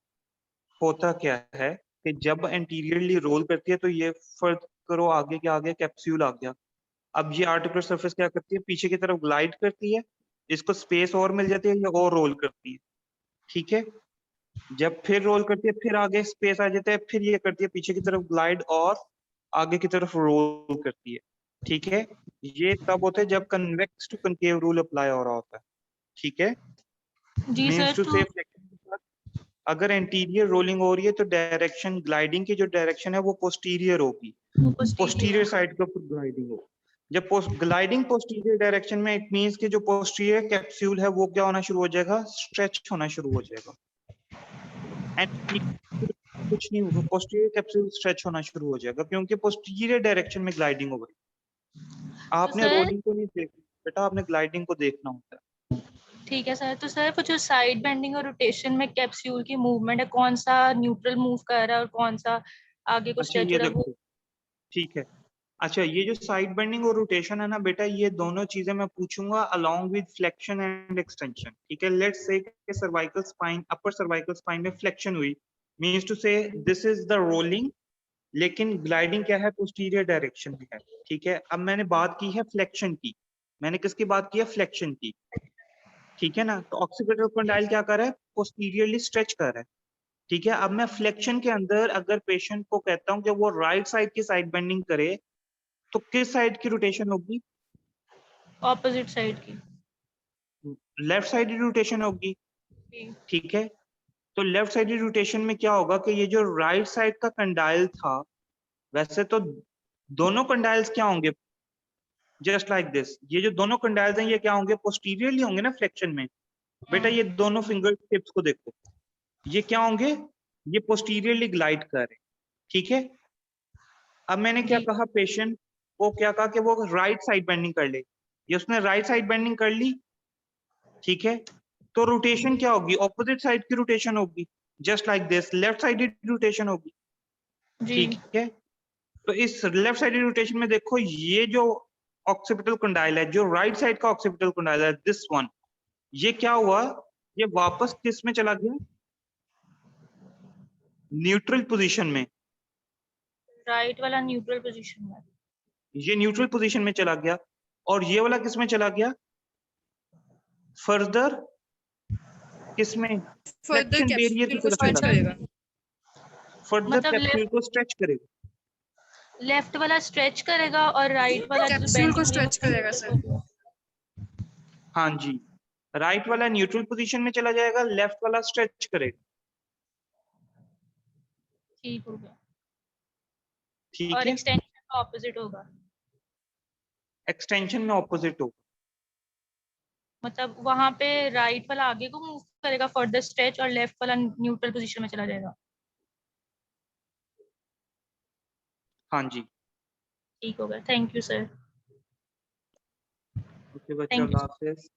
A: होता क्या है कि जब एंटीरियरली रोल करती है तो ये फर्द करो आगे के आगे कैप्सूल आ गया। अब ये आर्टिकुलर सरफेस क्या करती है? पीछे की तरफ ग्लाइड करती है, इसको स्पेस और मिल जाती है, ये और रोल करती है, ठीक है। जब फिर रोल करती है, फिर आगे स्पेस आ जाता है, फिर ये करती है पीछे की तरफ ग्लाइड और आगे की तरफ रोल करती है, ठीक है। ये तब होता है जब convex to concave rule apply हो रहा होता है, ठीक है।
B: जी
A: मींस
B: सर,
A: टू
B: तो
A: से फ्लेक्शन के साथ अगर एंटीरियर रोलिंग हो रही है तो डायरेक्शन ग्लाइडिंग की जो डायरेक्शन है वो पोस्टीरियर होगी,
B: वो posterior
A: पोस्टीरियर साइड के ऊपर ग्लाइडिंग हो। जब ग्लाइडिंग पोस्टीरियर डायरेक्शन में, इट मींस कि जो पोस्टीरियर कैप्सूल है वो क्या होना शुरू हो जाएगा? स्ट्रेच होना शुरू हो जाएगा। एंड कुछ नहीं होगा, पोस्टीरियर कैप्सूल स्ट्रेच होना शुरू हो जाएगा क्योंकि पोस्टीरियर डायरेक्शन में ग्लाइडिंग हो गई। आपने
B: सर
A: रोलिंग को नहीं देखना बेटा, आपने ग्लाइडिंग को देखना होता है।
B: ठीक है सर। तो सर वो जो साइड बेंडिंग और रोटेशन में कैप्सूल की मूवमेंट है, कौन सा न्यूट्रल मूव कर रहा है और कौन सा आगे को
A: अच्छा
B: स्ट्रेच
A: ये
B: हो रहा है वो?
A: देखो, ठीक है। अच्छा ये जो साइड बेंडिंग और रोटेशन है ना बेटा, ये दोनों चीजें मैं पूछूंगा along with flexion and extension, ठीक है। Let's say cervical spine, upper cervical spine में फ्लेक्शन हुई, मींस टू से दिस इज द रोलिंग, लेकिन ग्लाइडिंग क्या है? पोस्टीरियर डायरेक्शन में है, ठीक है। अब मैंने बात की है फ्लेक्शन की, मैंने किसकी बात की है? फ्लेक्शन की, ठीक है ना। तो ऑक्सीपिटल कंडाइल क्या कर रहा है? पोस्टीरियरली स्ट्रेच कर रहा है, ठीक है। अब मैं फ्लेक्शन के अंदर अगर पेशेंट को कहता हूं कि वो राइट साइड की साइड बेंडिंग करे, तो किस साइड की रोटेशन होगी?
B: ऑपोजिट साइड की।
A: लेफ्ट साइड रोटेशन होगी,
B: जी।
A: ठीक है। तो लेफ्ट साइड रोटेशन में क्या होगा कि ये जो राइट साइड का कंडाइल था, वैसे तो दोनों कंडाइल्स क्या होंगे? जस्ट लाइक दिस, ये जो दोनों कंडाइल्स हैं ये क्या होंगे? पोस्टीरियरली होंगे ना फ्लेक्शन में। बेटा ये दोनों फिंगर टिप्स को देखो, ये क्या होंगे? ये पोस्टीरियरली ग्लाइड कर रहे हैं, ठीक है। अब मैंने क्या
B: जी।
A: कहा? पेशेंट को क्या कहा कि वो राइट साइड बेंडिंग कर ले, ये उसने राइट साइड बेंडिंग कर ली, ठीक है। तो रोटेशन क्या होगी? ऑपोजिट साइड की रोटेशन होगी, just like this, left sided rotation होगी,
B: जी।
A: ठीक है। तो इस लेफ्ट साइड रोटेशन में देखो, ये जो ऑक्सीपिटल कंडाइल है, जो राइट साइड का ऑक्सीपिटल कंडाइल है, दिस वन, ये क्या हुआ, ये वापस किस में चला गया, न्यूट्रल पोजीशन में।
B: राइट वाला न्यूट्रल पोजीशन में।
A: ये न्यूट्रल पोजीशन में चला गया, और ये वाला किस में चला गया, फर्दर किस में,
C: फर्दर
A: फ्लेक्शन बैरियर की
C: कैप्सूल को
A: तरफ
C: स्ट्रेच
A: चला
C: करेगा।
A: गया, फर्दर
B: मतलब
A: कैप्सूल को स्ट्रेच करेगा।
B: लेफ्ट वाला स्ट्रेच करेगा और राइट वाला जो
C: कैप्सूल को
B: bending
C: स्ट्रेच
B: है वो
C: करेगा सर।
A: हाँ जी, राइट वाला न्यूट्रल पोजीशन में चला जाएगा, लेफ्ट वाला स्ट्रेच करेगा।
B: ठीक हो गया।
A: ठीक
B: और
A: है,
B: एक्सटेंशन का ऑपोजिट होगा,
A: एक्सटेंशन में ऑपोजिट हो।
B: मतलब वहां पे राइट वाला आगे को मूव करेगा फर्दर स्ट्रेच, और लेफ्ट वाला न्यूट्रल पोजीशन में चला जाएगा।
A: हाँ जी,
B: ठीक हो गया, थैंक यू सर।
A: ओके बच्चों,
B: Thank you.
A: अल्लाह हाफिज़।